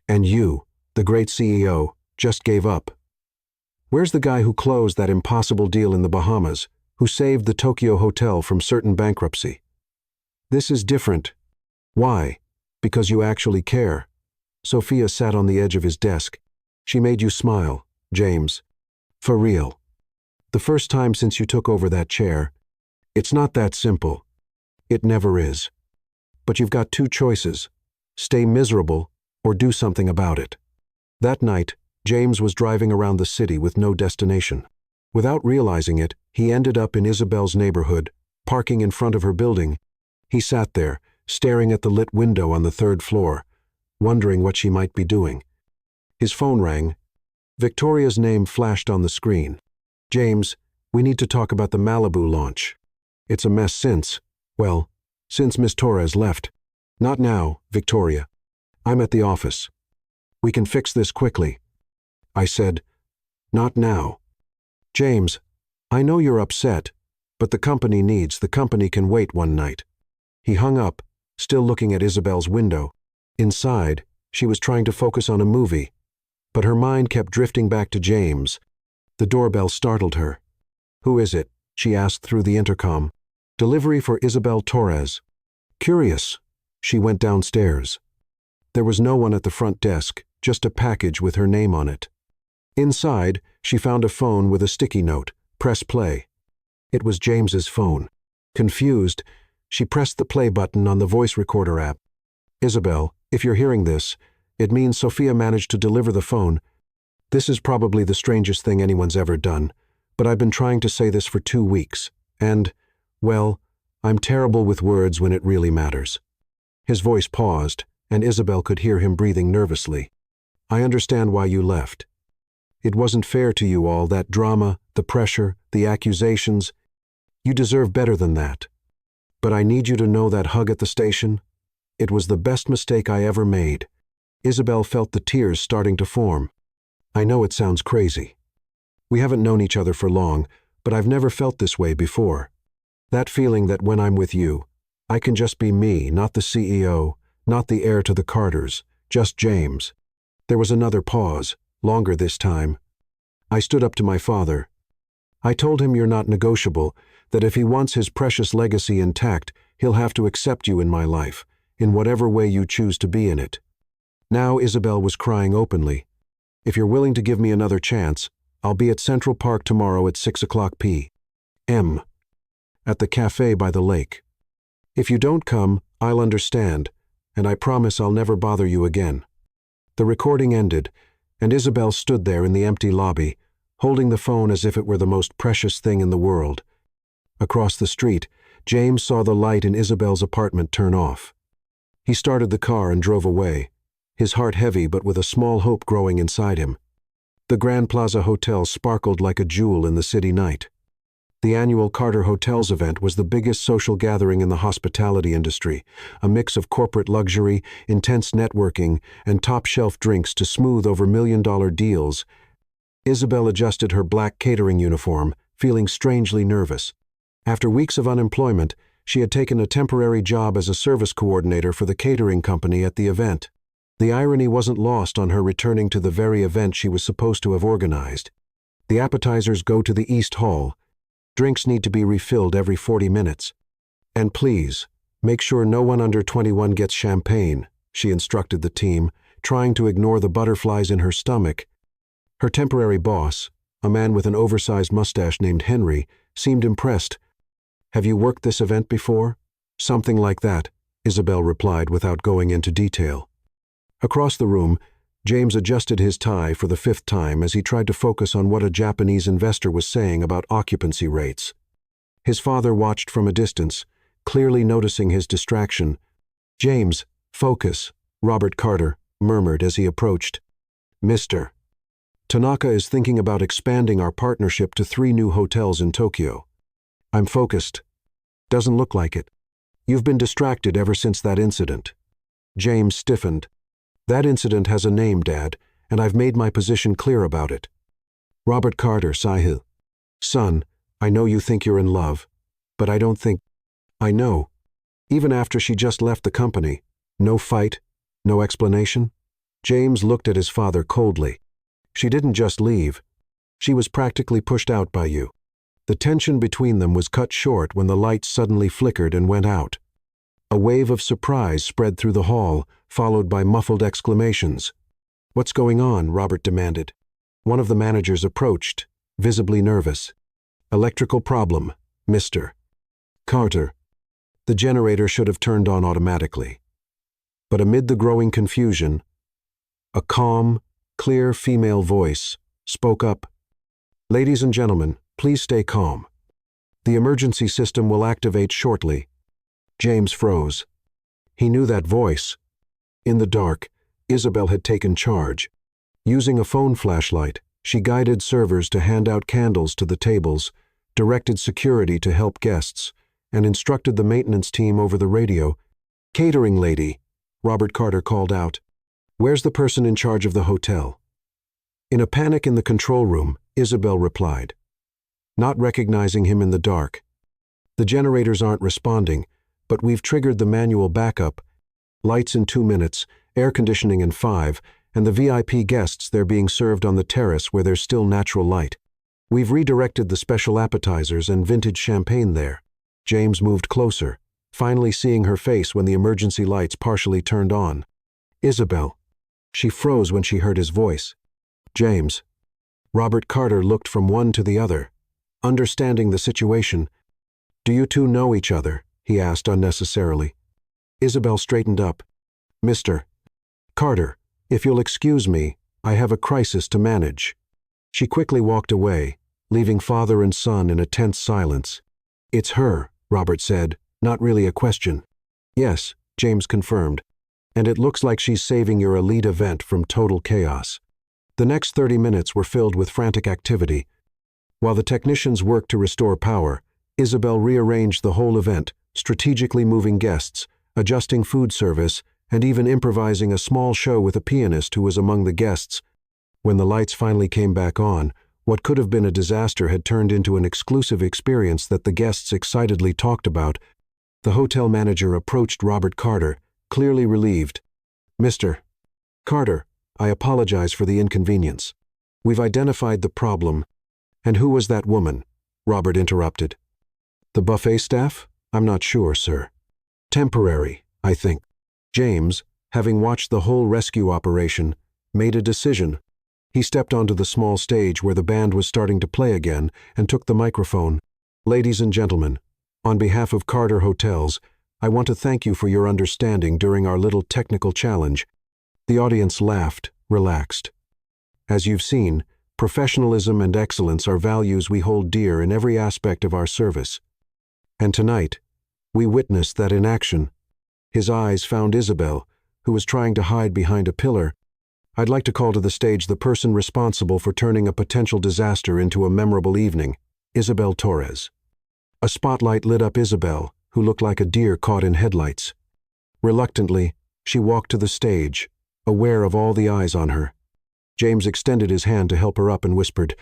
And you, the great CEO, just gave up. Where's the guy who closed that impossible deal in the Bahamas, who saved the Tokyo hotel from certain bankruptcy? This is different. Why? Because you actually care. Sophia sat on the edge of his desk. She made you smile, James. For real. The first time since you took over that chair. It's not that simple. It never is. But you've got 2 choices. Stay miserable or do something about it. That night, James was driving around the city with no destination. Without realizing it, he ended up in Isabel's neighborhood, parking in front of her building. He sat there, staring at the lit window on the 3rd floor, wondering what she might be doing. His phone rang. Victoria's name flashed on the screen. James, we need to talk about the Malibu launch. It's a mess since Miss Torres left. Not now, Victoria. I'm at the office. We can fix this quickly. I said, not now. James, I know you're upset, but the company can wait one night. He hung up, still looking at Isabel's window. Inside, she was trying to focus on a movie, but her mind kept drifting back to James. The doorbell startled her. Who is it? She asked through the intercom. Delivery for Isabel Torres. Curious. She went downstairs. There was no one at the front desk, just a package with her name on it. Inside, she found a phone with a sticky note. Press play. It was James's phone. Confused, she pressed the play button on the voice recorder app. Isabel, if you're hearing this, it means Sophia managed to deliver the phone. This is probably the strangest thing anyone's ever done, but I've been trying to say this for 2 weeks, and, well, I'm terrible with words when it really matters. His voice paused, and Isabel could hear him breathing nervously. I understand why you left. It wasn't fair to you all, that drama, the pressure, the accusations. You deserve better than that. But I need you to know that hug at the station? It was the best mistake I ever made. Isabel felt the tears starting to form. I know it sounds crazy. We haven't known each other for long, but I've never felt this way before. That feeling that when I'm with you, I can just be me, not the CEO, not the heir to the Carters, just James. There was another pause, longer this time. I stood up to my father. I told him you're not negotiable, that if he wants his precious legacy intact, he'll have to accept you in my life, in whatever way you choose to be in it. Now Isabel was crying openly. If you're willing to give me another chance, I'll be at Central Park tomorrow at 6 o'clock p.m. at the cafe by the lake. If you don't come, I'll understand, and I promise I'll never bother you again. The recording ended, and Isabel stood there in the empty lobby, holding the phone as if it were the most precious thing in the world. Across the street, James saw the light in Isabel's apartment turn off. He started the car and drove away, his heart heavy but with a small hope growing inside him. The Grand Plaza Hotel sparkled like a jewel in the city night. The annual Carter Hotels event was the biggest social gathering in the hospitality industry, a mix of corporate luxury, intense networking, and top-shelf drinks to smooth over million-dollar deals. Isabel adjusted her black catering uniform, feeling strangely nervous. After weeks of unemployment, she had taken a temporary job as a service coordinator for the catering company at the event. The irony wasn't lost on her returning to the very event she was supposed to have organized. The appetizers go to the East Hall. Drinks need to be refilled every 40 minutes. And please, make sure no one under 21 gets champagne, she instructed the team, trying to ignore the butterflies in her stomach. Her temporary boss, a man with an oversized mustache named Henry, seemed impressed. Have you worked this event before? Something like that, Isabel replied without going into detail. Across the room, James adjusted his tie for the 5th time as he tried to focus on what a Japanese investor was saying about occupancy rates. His father watched from a distance, clearly noticing his distraction. James, focus, Robert Carter murmured as he approached. Mr. Tanaka is thinking about expanding our partnership to 3 new hotels in Tokyo. I'm focused. Doesn't look like it. You've been distracted ever since that incident. James stiffened. That incident has a name, Dad, and I've made my position clear about it. Robert Carter, Sahil. Son, I know you think you're in love, but I don't think... I know. Even after she just left the company. No fight, no explanation. James looked at his father coldly. She didn't just leave. She was practically pushed out by you. The tension between them was cut short when the lights suddenly flickered and went out. A wave of surprise spread through the hall, followed by muffled exclamations. What's going on? Robert demanded. One of the managers approached, visibly nervous. Electrical problem, Mr. Carter. The generator should have turned on automatically. But amid the growing confusion, a calm, clear female voice spoke up. Ladies and gentlemen, please stay calm. The emergency system will activate shortly. James froze. He knew that voice. In the dark, Isabel had taken charge. Using a phone flashlight, she guided servers to hand out candles to the tables, directed security to help guests, and instructed the maintenance team over the radio. Catering lady, Robert Carter called out. Where's the person in charge of the hotel? In a panic in the control room, Isabel replied, not recognizing him in the dark. The generators aren't responding, but we've triggered the manual backup. Lights in 2 minutes, air conditioning in 5, and the VIP guests they're being served on the terrace where there's still natural light. We've redirected the special appetizers and vintage champagne there. James moved closer, finally seeing her face when the emergency lights partially turned on. Isabel. She froze when she heard his voice. James. Robert Carter looked from one to the other, understanding the situation. Do you two know each other? He asked unnecessarily. Isabel straightened up. Mr. Carter, if you'll excuse me, I have a crisis to manage. She quickly walked away, leaving father and son in a tense silence. It's her, Robert said, not really a question. Yes, James confirmed, and it looks like she's saving your elite event from total chaos. The next 30 minutes were filled with frantic activity. While the technicians worked to restore power, Isabel rearranged the whole event, strategically moving guests, adjusting food service, and even improvising a small show with a pianist who was among the guests. When the lights finally came back on, what could have been a disaster had turned into an exclusive experience that the guests excitedly talked about. The hotel manager approached Robert Carter, clearly relieved. Mr. Carter, I apologize for the inconvenience. We've identified the problem. And who was that woman? Robert interrupted. The buffet staff? I'm not sure, sir. Temporary, I think. James, having watched the whole rescue operation, made a decision. He stepped onto the small stage where the band was starting to play again and took the microphone. Ladies and gentlemen, on behalf of Carter Hotels, I want to thank you for your understanding during our little technical challenge. The audience laughed, relaxed. As you've seen, professionalism and excellence are values we hold dear in every aspect of our service. And tonight, we witnessed that in action. His eyes found Isabel, who was trying to hide behind a pillar. I'd like to call to the stage the person responsible for turning a potential disaster into a memorable evening, Isabel Torres. A spotlight lit up Isabel, who looked like a deer caught in headlights. Reluctantly, she walked to the stage, aware of all the eyes on her. James extended his hand to help her up and whispered,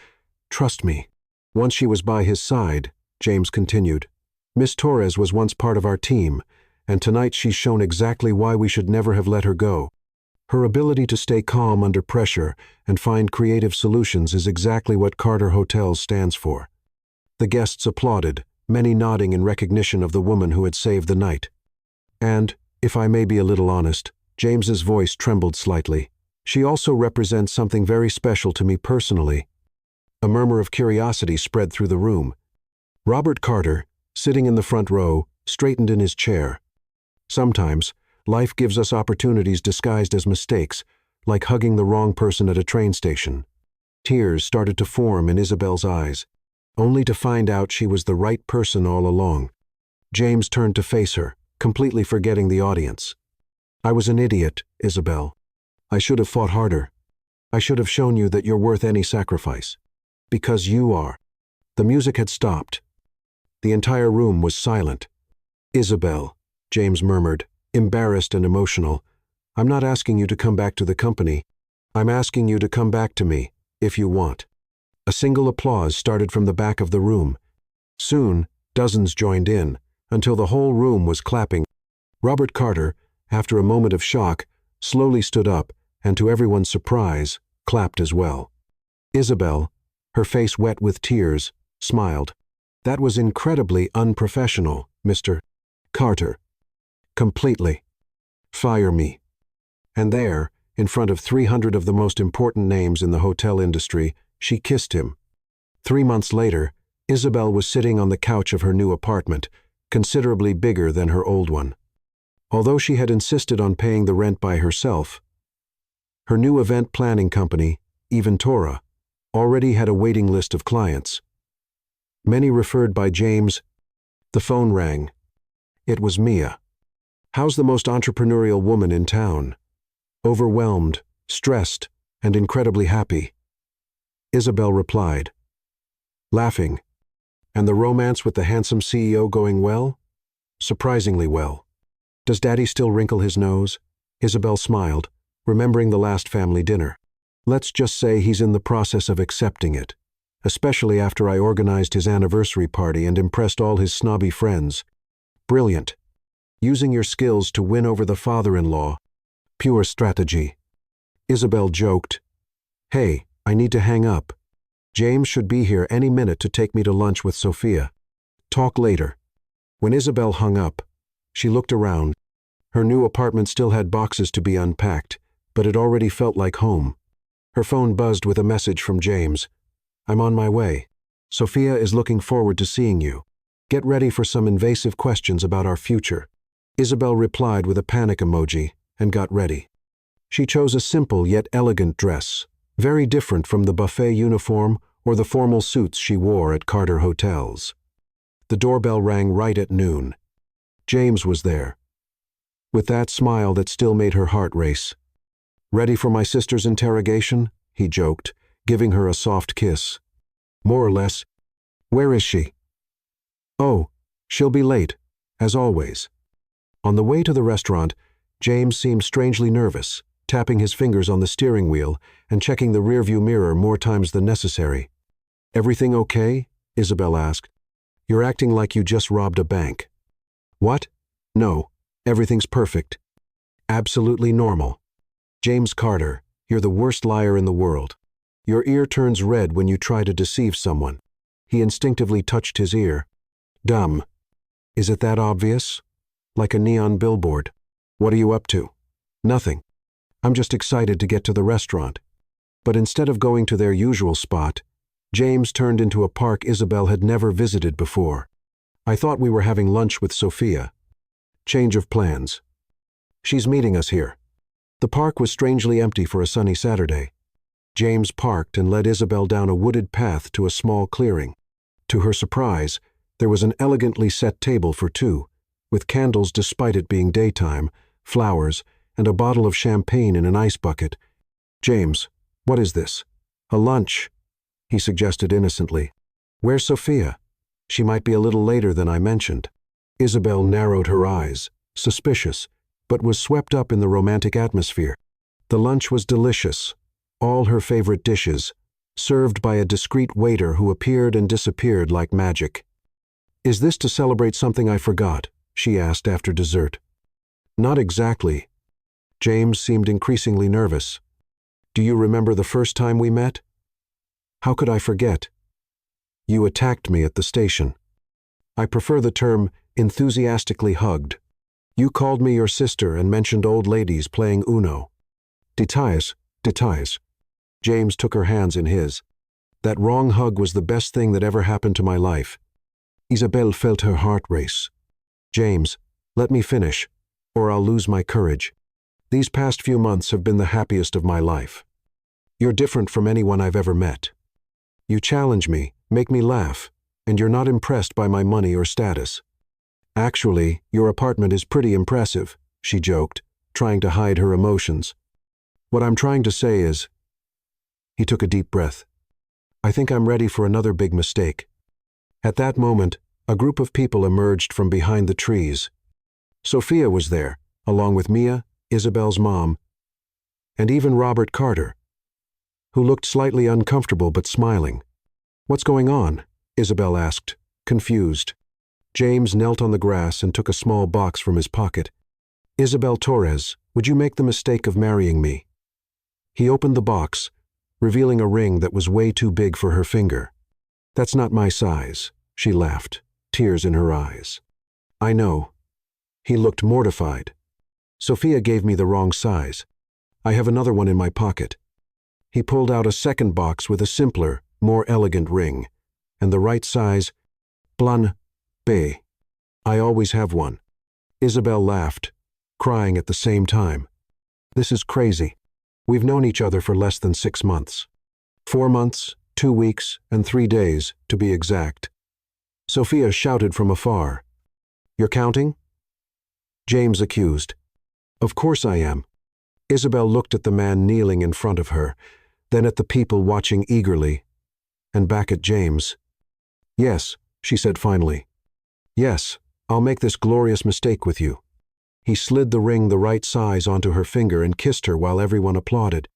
"Trust me." Once she was by his side, James continued, "Miss Torres was once part of our team, and tonight she's shown exactly why we should never have let her go. Her ability to stay calm under pressure and find creative solutions is exactly what Carter Hotels stands for." The guests applauded, many nodding in recognition of the woman who had saved the night. And, if I may be a little honest, James's voice trembled slightly. She also represents something very special to me personally. A murmur of curiosity spread through the room. Robert Carter, sitting in the front row, straightened in his chair. Sometimes, life gives us opportunities disguised as mistakes, like hugging the wrong person at a train station. Tears started to form in Isabel's eyes, only to find out she was the right person all along. James turned to face her, completely forgetting the audience. "I was an idiot, Isabel. I should have fought harder. I should have shown you that you're worth any sacrifice. Because you are." The music had stopped. The entire room was silent. "Isabel," James murmured, embarrassed and emotional, "I'm not asking you to come back to the company. I'm asking you to come back to me, if you want." A single applause started from the back of the room. Soon, dozens joined in, until the whole room was clapping. Robert Carter, after a moment of shock, slowly stood up, and to everyone's surprise, clapped as well. Isabel, her face wet with tears, smiled. "That was incredibly unprofessional, Mr. Carter. Completely. Fire me." And there, in front of 300 of the most important names in the hotel industry, she kissed him. 3 months later, Isabel was sitting on the couch of her new apartment, considerably bigger than her old one. Although she had insisted on paying the rent by herself, her new event planning company, Eventora, already had a waiting list of clients. Many referred by James. The phone rang. It was Mia. "How's the most entrepreneurial woman in town?" "Overwhelmed, stressed, and incredibly happy." Isabel replied, laughing. "And the romance with the handsome CEO going well?" "Surprisingly well." "Does Daddy still wrinkle his nose?" Isabel smiled, remembering the last family dinner. Let's just say he's in the process of accepting it, especially after I organized his anniversary party and impressed all his snobby friends. Brilliant. Using your skills to win over the father-in-law. Pure strategy. Isabel joked. Hey, I need to hang up. James should be here any minute to take me to lunch with Sophia. Talk later. When Isabel hung up, she looked around. Her new apartment still had boxes to be unpacked, but it already felt like home. Her phone buzzed with a message from James. I'm on my way. Sophia is looking forward to seeing you. Get ready for some invasive questions about our future. Isabel replied with a panic emoji and got ready. She chose a simple yet elegant dress, very different from the buffet uniform or the formal suits she wore at Carter hotels. The doorbell rang right at noon. James was there, with that smile that still made her heart race. Ready for my sister's interrogation? He joked, giving her a soft kiss. More or less. Where is she? Oh, she'll be late, as always. On the way to the restaurant, James seemed strangely nervous, tapping his fingers on the steering wheel and checking the rearview mirror more times than necessary. Everything okay? Isabel asked. You're acting like you just robbed a bank. What? No, everything's perfect. Absolutely normal. James Carter, you're the worst liar in the world. Your ear turns red when you try to deceive someone. He instinctively touched his ear. Dumb. Is it that obvious? Like a neon billboard. What are you up to? Nothing. I'm just excited to get to the restaurant. But instead of going to their usual spot, James turned into a park Isabel had never visited before. I thought we were having lunch with Sophia. Change of plans. She's meeting us here. The park was strangely empty for a sunny Saturday. James parked and led Isabel down a wooded path to a small clearing. To her surprise, there was an elegantly set table for two, with candles despite it being daytime, flowers, and a bottle of champagne in an ice bucket. James, what is this? A lunch, he suggested innocently. Where's Sophia? She might be a little later than I mentioned. Isabel narrowed her eyes, suspicious, but was swept up in the romantic atmosphere. The lunch was delicious, all her favorite dishes, served by a discreet waiter who appeared and disappeared like magic. Is this to celebrate something I forgot? She asked after dessert. Not exactly. James seemed increasingly nervous. Do you remember the first time we met? How could I forget? You attacked me at the station. I prefer the term enthusiastically hugged. You called me your sister and mentioned old ladies playing Uno. Details. James took her hands in his. That wrong hug was the best thing that ever happened to my life. Isabel felt her heart race. James, let me finish, or I'll lose my courage. These past few months have been the happiest of my life. You're different from anyone I've ever met. You challenge me, make me laugh, and you're not impressed by my money or status. Actually, your apartment is pretty impressive, she joked, trying to hide her emotions. What I'm trying to say is... He took a deep breath. I think I'm ready for another big mistake. At that moment, a group of people emerged from behind the trees. Sophia was there, along with Mia, Isabel's mom, and even Robert Carter, who looked slightly uncomfortable but smiling. What's going on? Isabel asked, confused. James knelt on the grass and took a small box from his pocket. Isabel Torres, would you make the mistake of marrying me? He opened the box, revealing a ring that was way too big for her finger. That's not my size, she laughed, tears in her eyes. I know. He looked mortified. Sophia gave me the wrong size. I have another one in my pocket. He pulled out a second box with a simpler, more elegant ring, and the right size, plan B. I always have one. Isabel laughed, crying at the same time. This is crazy. We've known each other for less than 6 months. 4 months, 2 weeks, and 3 days, to be exact. Sophia shouted from afar. You're counting? James accused. Of course I am. Isabel looked at the man kneeling in front of her, then at the people watching eagerly, and back at James. Yes, she said finally. Yes, I'll make this glorious mistake with you. He slid the ring the right size onto her finger and kissed her while everyone applauded.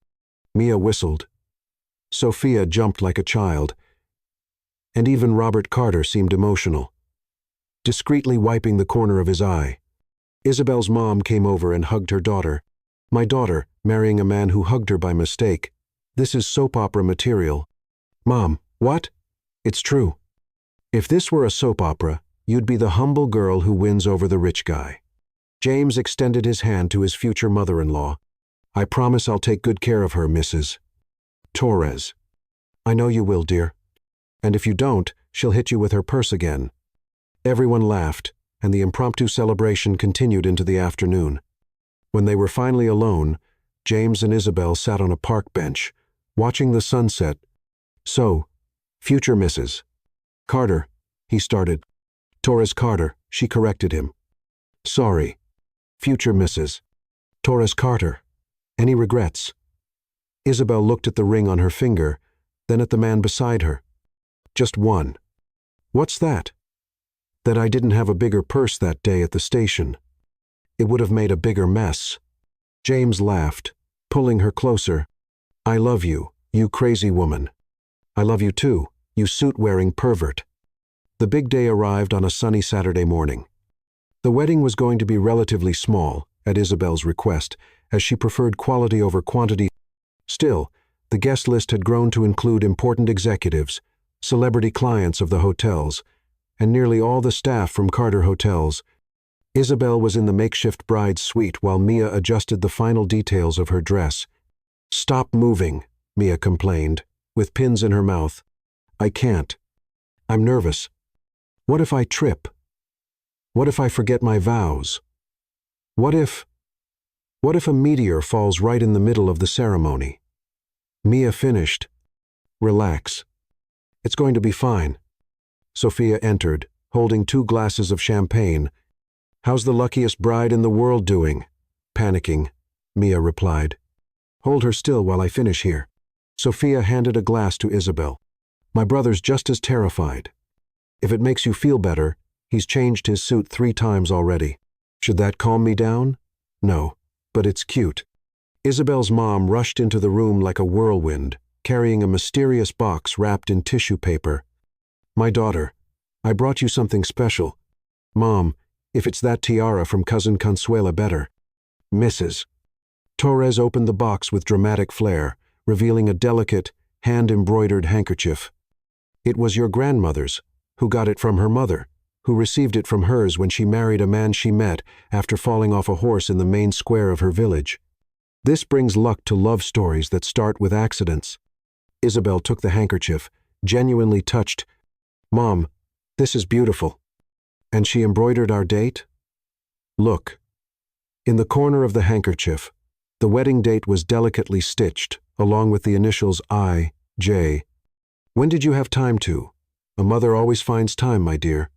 Mia whistled. Sophia jumped like a child, and even Robert Carter seemed emotional, discreetly wiping the corner of his eye. Isabel's mom came over and hugged her daughter. My daughter, marrying a man who hugged her by mistake. This is soap opera material. Mom, what? It's true. If this were a soap opera, you'd be the humble girl who wins over the rich guy. James extended his hand to his future mother-in-law. I promise I'll take good care of her, Mrs. Torres. I know you will, dear. And if you don't, she'll hit you with her purse again. Everyone laughed, and the impromptu celebration continued into the afternoon. When they were finally alone, James and Isabel sat on a park bench, watching the sunset. So, future Mrs. Carter, he started. Torres Carter, she corrected him. Sorry, future Mrs. Torres Carter. Any regrets? Isabel looked at the ring on her finger, then at the man beside her. Just one. What's that? That I didn't have a bigger purse that day at the station. It would have made a bigger mess. James laughed, pulling her closer. I love you, you crazy woman. I love you too, you suit-wearing pervert. The big day arrived on a sunny Saturday morning. The wedding was going to be relatively small, at Isabel's request, as she preferred quality over quantity. Still, the guest list had grown to include important executives, celebrity clients of the hotels, and nearly all the staff from Carter Hotels. Isabel was in the makeshift bride's suite while Mia adjusted the final details of her dress. Stop moving, Mia complained, with pins in her mouth. I can't. I'm nervous. What if I trip? What if I forget my vows? What if a meteor falls right in the middle of the ceremony? Mia finished. Relax. It's going to be fine. Sophia entered, holding 2 glasses of champagne. How's the luckiest bride in the world doing? Panicking, Mia replied. Hold her still while I finish here. Sophia handed a glass to Isabel. My brother's just as terrified. If it makes you feel better, he's changed his suit 3 times already. Should that calm me down? No, but it's cute. Isabel's mom rushed into the room like a whirlwind, carrying a mysterious box wrapped in tissue paper. My daughter, I brought you something special. Mom, if it's that tiara from Cousin Consuela, better. Mrs. Torres opened the box with dramatic flair, revealing a delicate, hand-embroidered handkerchief. It was your grandmother's, who got it from her mother, who received it from hers when she married a man she met after falling off a horse in the main square of her village. This brings luck to love stories that start with accidents. Isabel took the handkerchief, genuinely touched. Mom, this is beautiful. And she embroidered our date? Look. In the corner of the handkerchief, the wedding date was delicately stitched, along with the initials I, J. When did you have time to? A mother always finds time, my dear.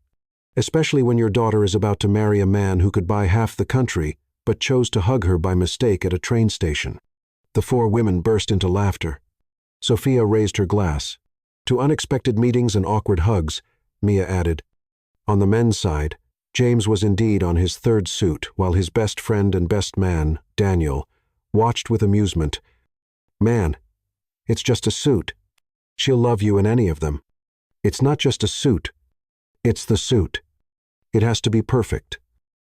Especially when your daughter is about to marry a man who could buy half the country, but chose to hug her by mistake at a train station. The 4 women burst into laughter. Sophia raised her glass. To unexpected meetings and awkward hugs, Mia added. On the men's side, James was indeed on his 3rd suit, while his best friend and best man, Daniel, watched with amusement. Man, it's just a suit. She'll love you in any of them. It's not just a suit. It's the suit. It has to be perfect.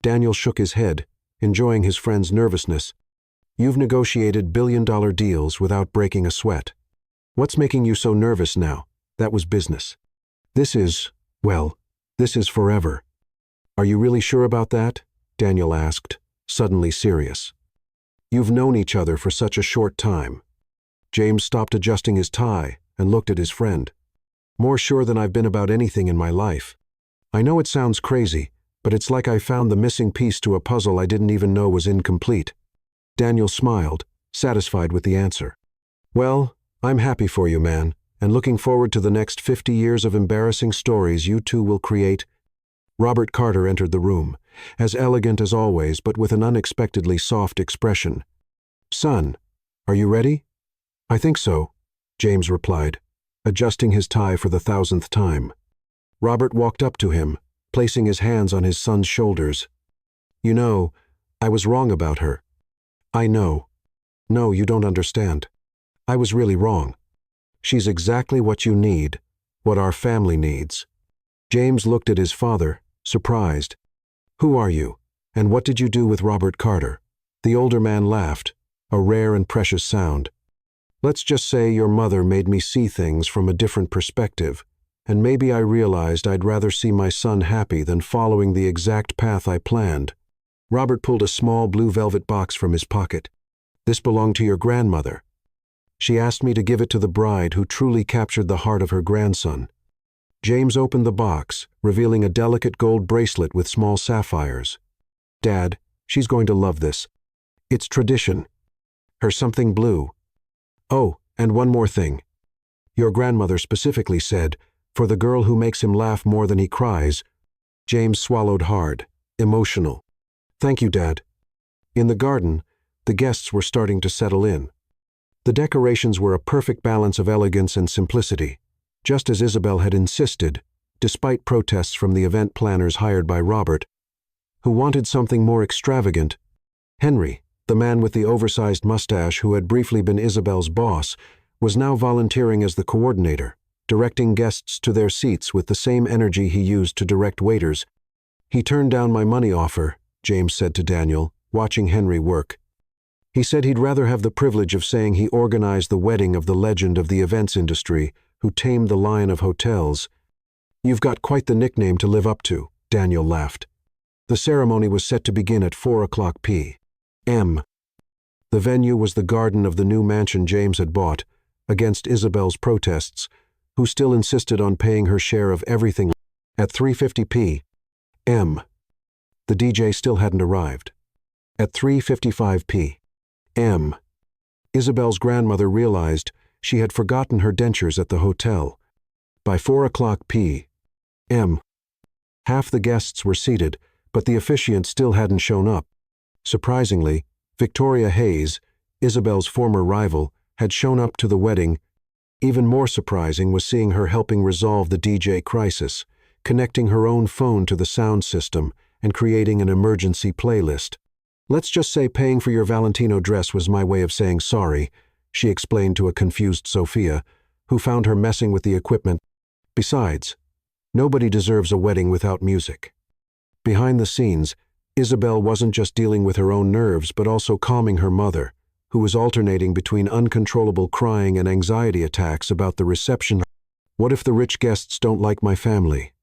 Daniel shook his head, enjoying his friend's nervousness. You've negotiated billion-dollar deals without breaking a sweat. What's making you so nervous now? That was business. This is forever. Are you really sure about that? Daniel asked, suddenly serious. You've known each other for such a short time. James stopped adjusting his tie and looked at his friend. More sure than I've been about anything in my life. I know it sounds crazy, but it's like I found the missing piece to a puzzle I didn't even know was incomplete. Daniel smiled, satisfied with the answer. Well, I'm happy for you, man, and looking forward to the next 50 years of embarrassing stories you two will create. Robert Carter entered the room, as elegant as always, but with an unexpectedly soft expression. Son, are you ready? I think so, James replied, adjusting his tie for the 1000th time. Robert walked up to him, placing his hands on his son's shoulders. You know, I was wrong about her. I know. No, you don't understand. I was really wrong. She's exactly what you need, what our family needs. James looked at his father, surprised. Who are you? And what did you do with Robert Carter? The older man laughed, a rare and precious sound. Let's just say your mother made me see things from a different perspective, and maybe I realized I'd rather see my son happy than following the exact path I planned. Robert pulled a small blue velvet box from his pocket. This belonged to your grandmother. She asked me to give it to the bride who truly captured the heart of her grandson. James opened the box, revealing a delicate gold bracelet with small sapphires. Dad, she's going to love this. It's tradition. Her something blue. Oh, and one more thing. Your grandmother specifically said, for the girl who makes him laugh more than he cries. James swallowed hard, emotional. Thank you, Dad. In the garden, the guests were starting to settle in. The decorations were a perfect balance of elegance and simplicity, just as Isabel had insisted, despite protests from the event planners hired by Robert, who wanted something more extravagant. Henry, the man with the oversized mustache who had briefly been Isabel's boss, was now volunteering as the coordinator, directing guests to their seats with the same energy he used to direct waiters. He turned down my money offer, James said to Daniel, watching Henry work. He said he'd rather have the privilege of saying he organized the wedding of the legend of the events industry, who tamed the lion of hotels. You've got quite the nickname to live up to, Daniel laughed. The ceremony was set to begin at 4:00 p.m. The venue was the garden of the new mansion James had bought, against Isabel's protests, who still insisted on paying her share of everything. At 3:50 p.m. The DJ still hadn't arrived. At 3:55 p.m. Isabel's grandmother realized she had forgotten her dentures at the hotel. By 4:00 p.m., half the guests were seated, but the officiant still hadn't shown up. Surprisingly, Victoria Hayes, Isabel's former rival, had shown up to the wedding. Even more surprising was seeing her helping resolve the DJ crisis, connecting her own phone to the sound system and creating an emergency playlist. Let's just say paying for your Valentino dress was my way of saying sorry, she explained to a confused Sophia, who found her messing with the equipment. Besides, nobody deserves a wedding without music. Behind the scenes, Isabel wasn't just dealing with her own nerves but also calming her mother, who was alternating between uncontrollable crying and anxiety attacks about the reception. What if the rich guests don't like my family?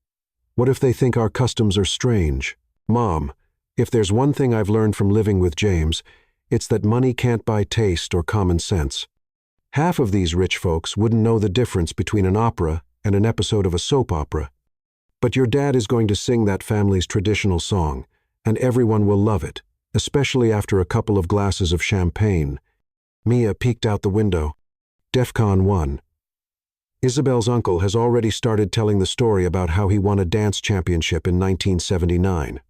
What if they think our customs are strange? Mom, if there's one thing I've learned from living with James, it's that money can't buy taste or common sense. Half of these rich folks wouldn't know the difference between an opera and an episode of a soap opera. But your dad is going to sing that family's traditional song, and everyone will love it, especially after a couple of glasses of champagne. Mia peeked out the window. DEFCON 1. Isabel's uncle has already started telling the story about how he won a dance championship in 1979.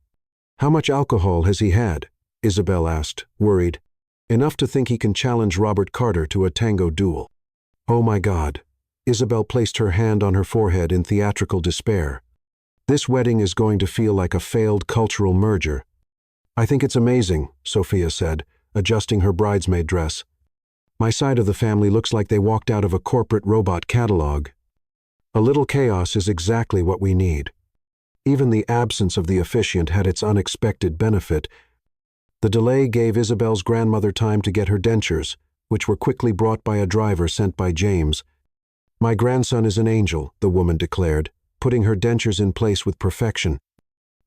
How much alcohol has he had? Isabel asked, worried. Enough to think he can challenge Robert Carter to a tango duel. Oh my God. Isabel placed her hand on her forehead in theatrical despair. This wedding is going to feel like a failed cultural merger. I think it's amazing, Sophia said, adjusting her bridesmaid dress. My side of the family looks like they walked out of a corporate robot catalog. A little chaos is exactly what we need. Even the absence of the officiant had its unexpected benefit. The delay gave Isabel's grandmother time to get her dentures, which were quickly brought by a driver sent by James. My grandson is an angel, the woman declared, putting her dentures in place with perfection.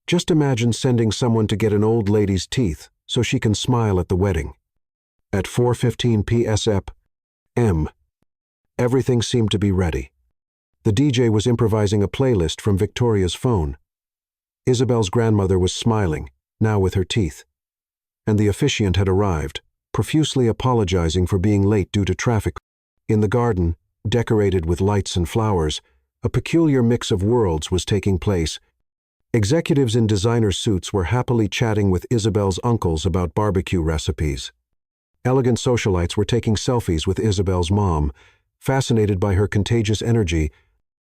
Just imagine sending someone to get an old lady's teeth so she can smile at the wedding. At 4:15 p.m., everything seemed to be ready. The DJ was improvising a playlist from Victoria's phone. Isabel's grandmother was smiling, now with her teeth. And the officiant had arrived, profusely apologizing for being late due to traffic. In the garden, decorated with lights and flowers, a peculiar mix of worlds was taking place. Executives in designer suits were happily chatting with Isabel's uncles about barbecue recipes. Elegant socialites were taking selfies with Isabel's mom, fascinated by her contagious energy.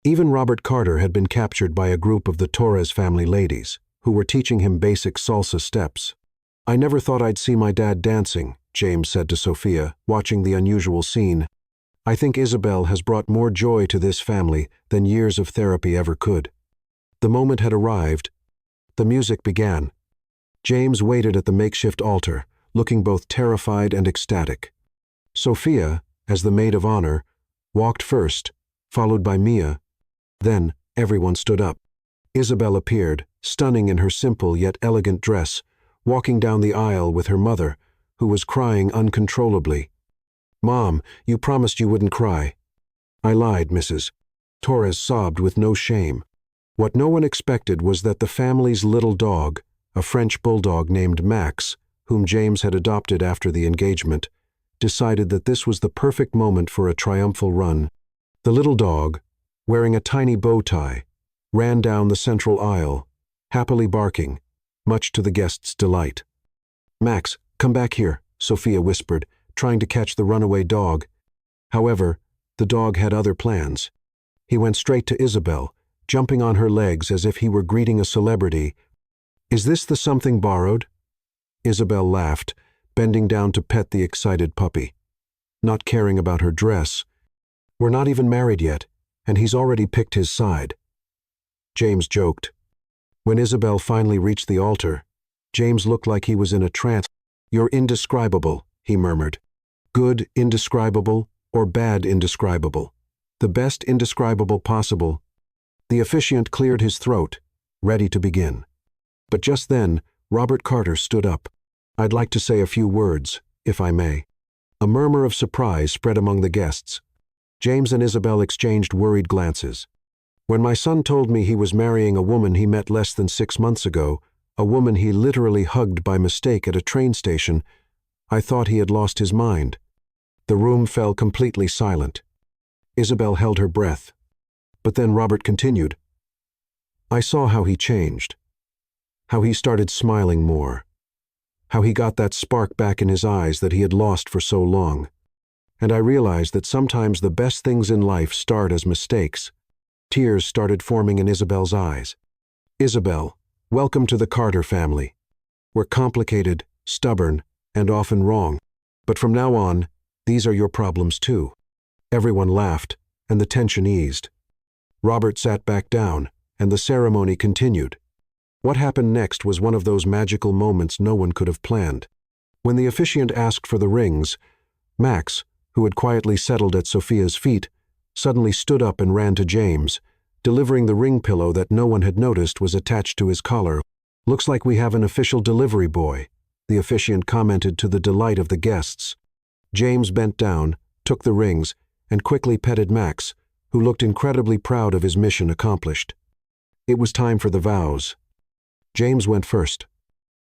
Even Robert Carter had been captured by a group of the Torres family ladies, who were teaching him basic salsa steps. "I never thought I'd see my dad dancing," James said to Sophia, watching the unusual scene. "I think Isabel has brought more joy to this family than years of therapy ever could." The moment had arrived. The music began. James waited at the makeshift altar, looking both terrified and ecstatic. Sophia, as the maid of honor, walked first, followed by Mia. Then everyone stood up. Isabel appeared, stunning in her simple yet elegant dress, walking down the aisle with her mother, who was crying uncontrollably. "Mom, you promised you wouldn't cry." "I lied, Mrs." Torres sobbed with no shame. What no one expected was that the family's little dog, a French bulldog named Max, whom James had adopted after the engagement, decided that this was the perfect moment for a triumphal run. The little dog, wearing a tiny bow tie, ran down the central aisle, happily barking, much to the guests' delight. "Max, come back here," Sophia whispered, trying to catch the runaway dog. However, the dog had other plans. He went straight to Isabel, jumping on her legs as if he were greeting a celebrity. "Is this the something borrowed?" Isabel laughed, bending down to pet the excited puppy. Not caring about her dress. "We're not even married yet, and he's already picked his side." James joked. When Isabel finally reached the altar, James looked like he was in a trance. "You're indescribable," he murmured. "Good indescribable or bad indescribable? The best indescribable possible." The officiant cleared his throat, ready to begin. But just then, Robert Carter stood up. "I'd like to say a few words, if I may." A murmur of surprise spread among the guests. James and Isabel exchanged worried glances. "When my son told me he was marrying a woman he met less than 6 months ago, a woman he literally hugged by mistake at a train station, I thought he had lost his mind." The room fell completely silent. Isabel held her breath. But then Robert continued. "I saw how he changed. How he started smiling more. How he got that spark back in his eyes that he had lost for so long. And I realized that sometimes the best things in life start as mistakes." Tears started forming in Isabel's eyes. "Isabel, welcome to the Carter family. We're complicated, stubborn, and often wrong. But from now on, these are your problems too." Everyone laughed, and the tension eased. Robert sat back down, and the ceremony continued. What happened next was one of those magical moments no one could have planned. When the officiant asked for the rings, Max, who had quietly settled at Sophia's feet, suddenly stood up and ran to James, delivering the ring pillow that no one had noticed was attached to his collar. "Looks like we have an official delivery boy," the officiant commented to the delight of the guests. James bent down, took the rings, and quickly petted Max, who looked incredibly proud of his mission accomplished. It was time for the vows. James went first.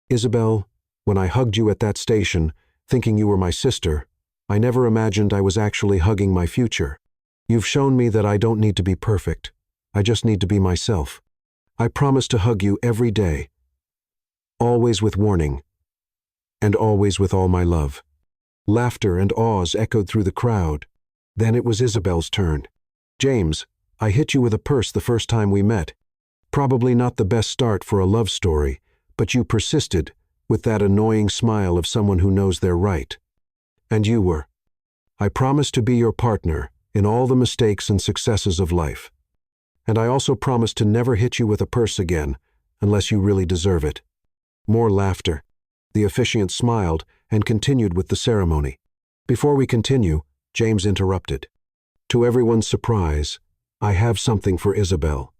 "Isabel, when I hugged you at that station, thinking you were my sister, I never imagined I was actually hugging my future. You've shown me that I don't need to be perfect. I just need to be myself. I promise to hug you every day, always with warning, and always with all my love." Laughter and awes echoed through the crowd. Then it was Isabel's turn. "James, I hit you with a purse the first time we met. Probably not the best start for a love story, but you persisted, with that annoying smile of someone who knows they're right. And you were. I promise to be your partner in all the mistakes and successes of life. And I also promise to never hit you with a purse again, unless you really deserve it." More laughter. The officiant smiled and continued with the ceremony. Before we continue, James interrupted. "To everyone's surprise, I have something for Isabel."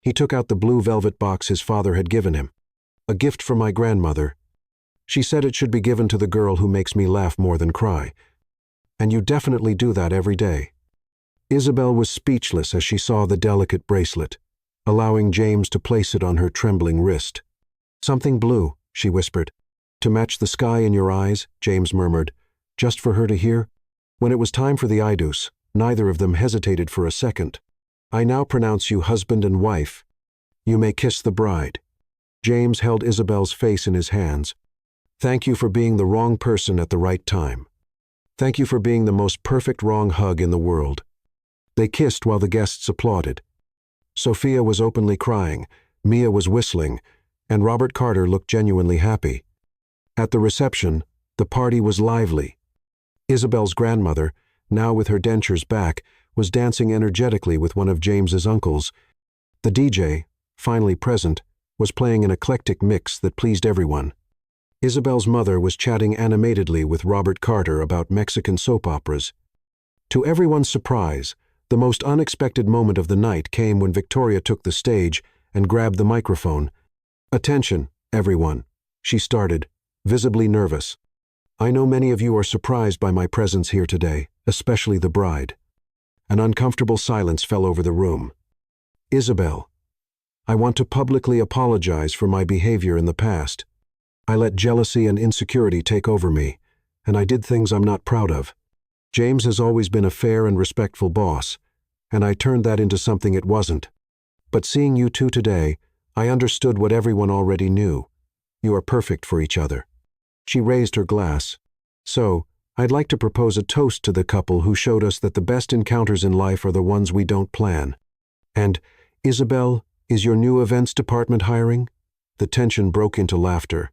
He took out the blue velvet box his father had given him. "A gift from my grandmother. She said it should be given to the girl who makes me laugh more than cry. And you definitely do that every day." Isabel was speechless as she saw the delicate bracelet, allowing James to place it on her trembling wrist. "Something blue," she whispered. "To match the sky in your eyes," James murmured, just for her to hear. When it was time for the idus, neither of them hesitated for a second. "I now pronounce you husband and wife. You may kiss the bride." James held Isabel's face in his hands. "Thank you for being the wrong person at the right time. Thank you for being the most perfect wrong hug in the world." They kissed while the guests applauded. Sophia was openly crying, Mia was whistling, and Robert Carter looked genuinely happy. At the reception, the party was lively. Isabel's grandmother, now with her dentures back, was dancing energetically with one of James's uncles. The DJ, finally present, was playing an eclectic mix that pleased everyone. Isabel's mother was chatting animatedly with Robert Carter about Mexican soap operas. To everyone's surprise, the most unexpected moment of the night came when Victoria took the stage and grabbed the microphone. "Attention, everyone," she started, visibly nervous. "I know many of you are surprised by my presence here today, especially the bride." An uncomfortable silence fell over the room. "Isabel, I want to publicly apologize for my behavior in the past. I let jealousy and insecurity take over me, and I did things I'm not proud of. James has always been a fair and respectful boss, and I turned that into something it wasn't. But seeing you two today, I understood what everyone already knew. You are perfect for each other." She raised her glass. "So, I'd like to propose a toast to the couple who showed us that the best encounters in life are the ones we don't plan. And, Isabel, is your new events department hiring?" The tension broke into laughter,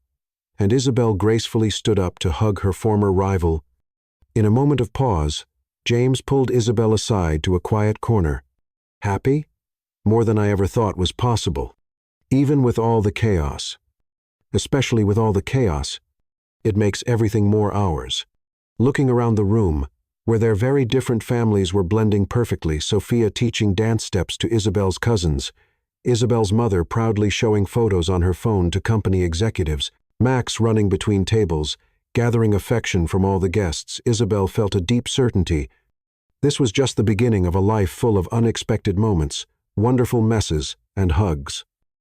and Isabel gracefully stood up to hug her former rival. In a moment of pause, James pulled Isabel aside to a quiet corner. "Happy? More than I ever thought was possible. Even with all the chaos. Especially with all the chaos. It makes everything more ours." Looking around the room, where their very different families were blending perfectly, Sophia teaching dance steps to Isabel's cousins, Isabel's mother proudly showing photos on her phone to company executives, Max running between tables, gathering affection from all the guests, Isabel felt a deep certainty. This was just the beginning of a life full of unexpected moments, wonderful messes, and hugs.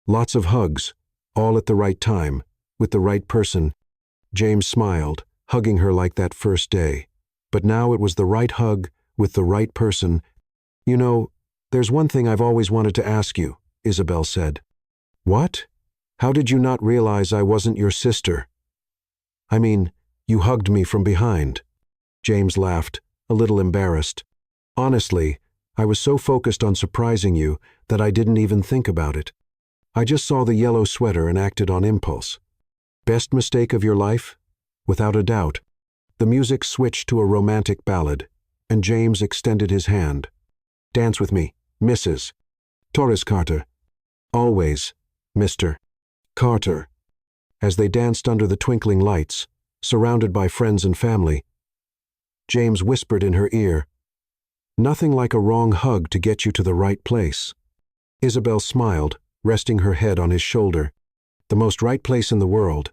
Lots of hugs, all at the right time, with the right person. James smiled, hugging her like that first day. But now it was the right hug, with the right person. "You know, there's one thing I've always wanted to ask you," Isabel said. "What? How did you not realize I wasn't your sister?" "I mean, you hugged me from behind." James laughed, a little embarrassed. "Honestly, I was so focused on surprising you that I didn't even think about it. I just saw the yellow sweater and acted on impulse." "Best mistake of your life?" "Without a doubt." The music switched to a romantic ballad, and James extended his hand. "Dance with me, Mrs. Torres Carter." "Always, Mr. Carter." As they danced under the twinkling lights, surrounded by friends and family, James whispered in her ear, "Nothing like a wrong hug to get you to the right place." Isabel smiled, resting her head on his shoulder. "The most right place in the world,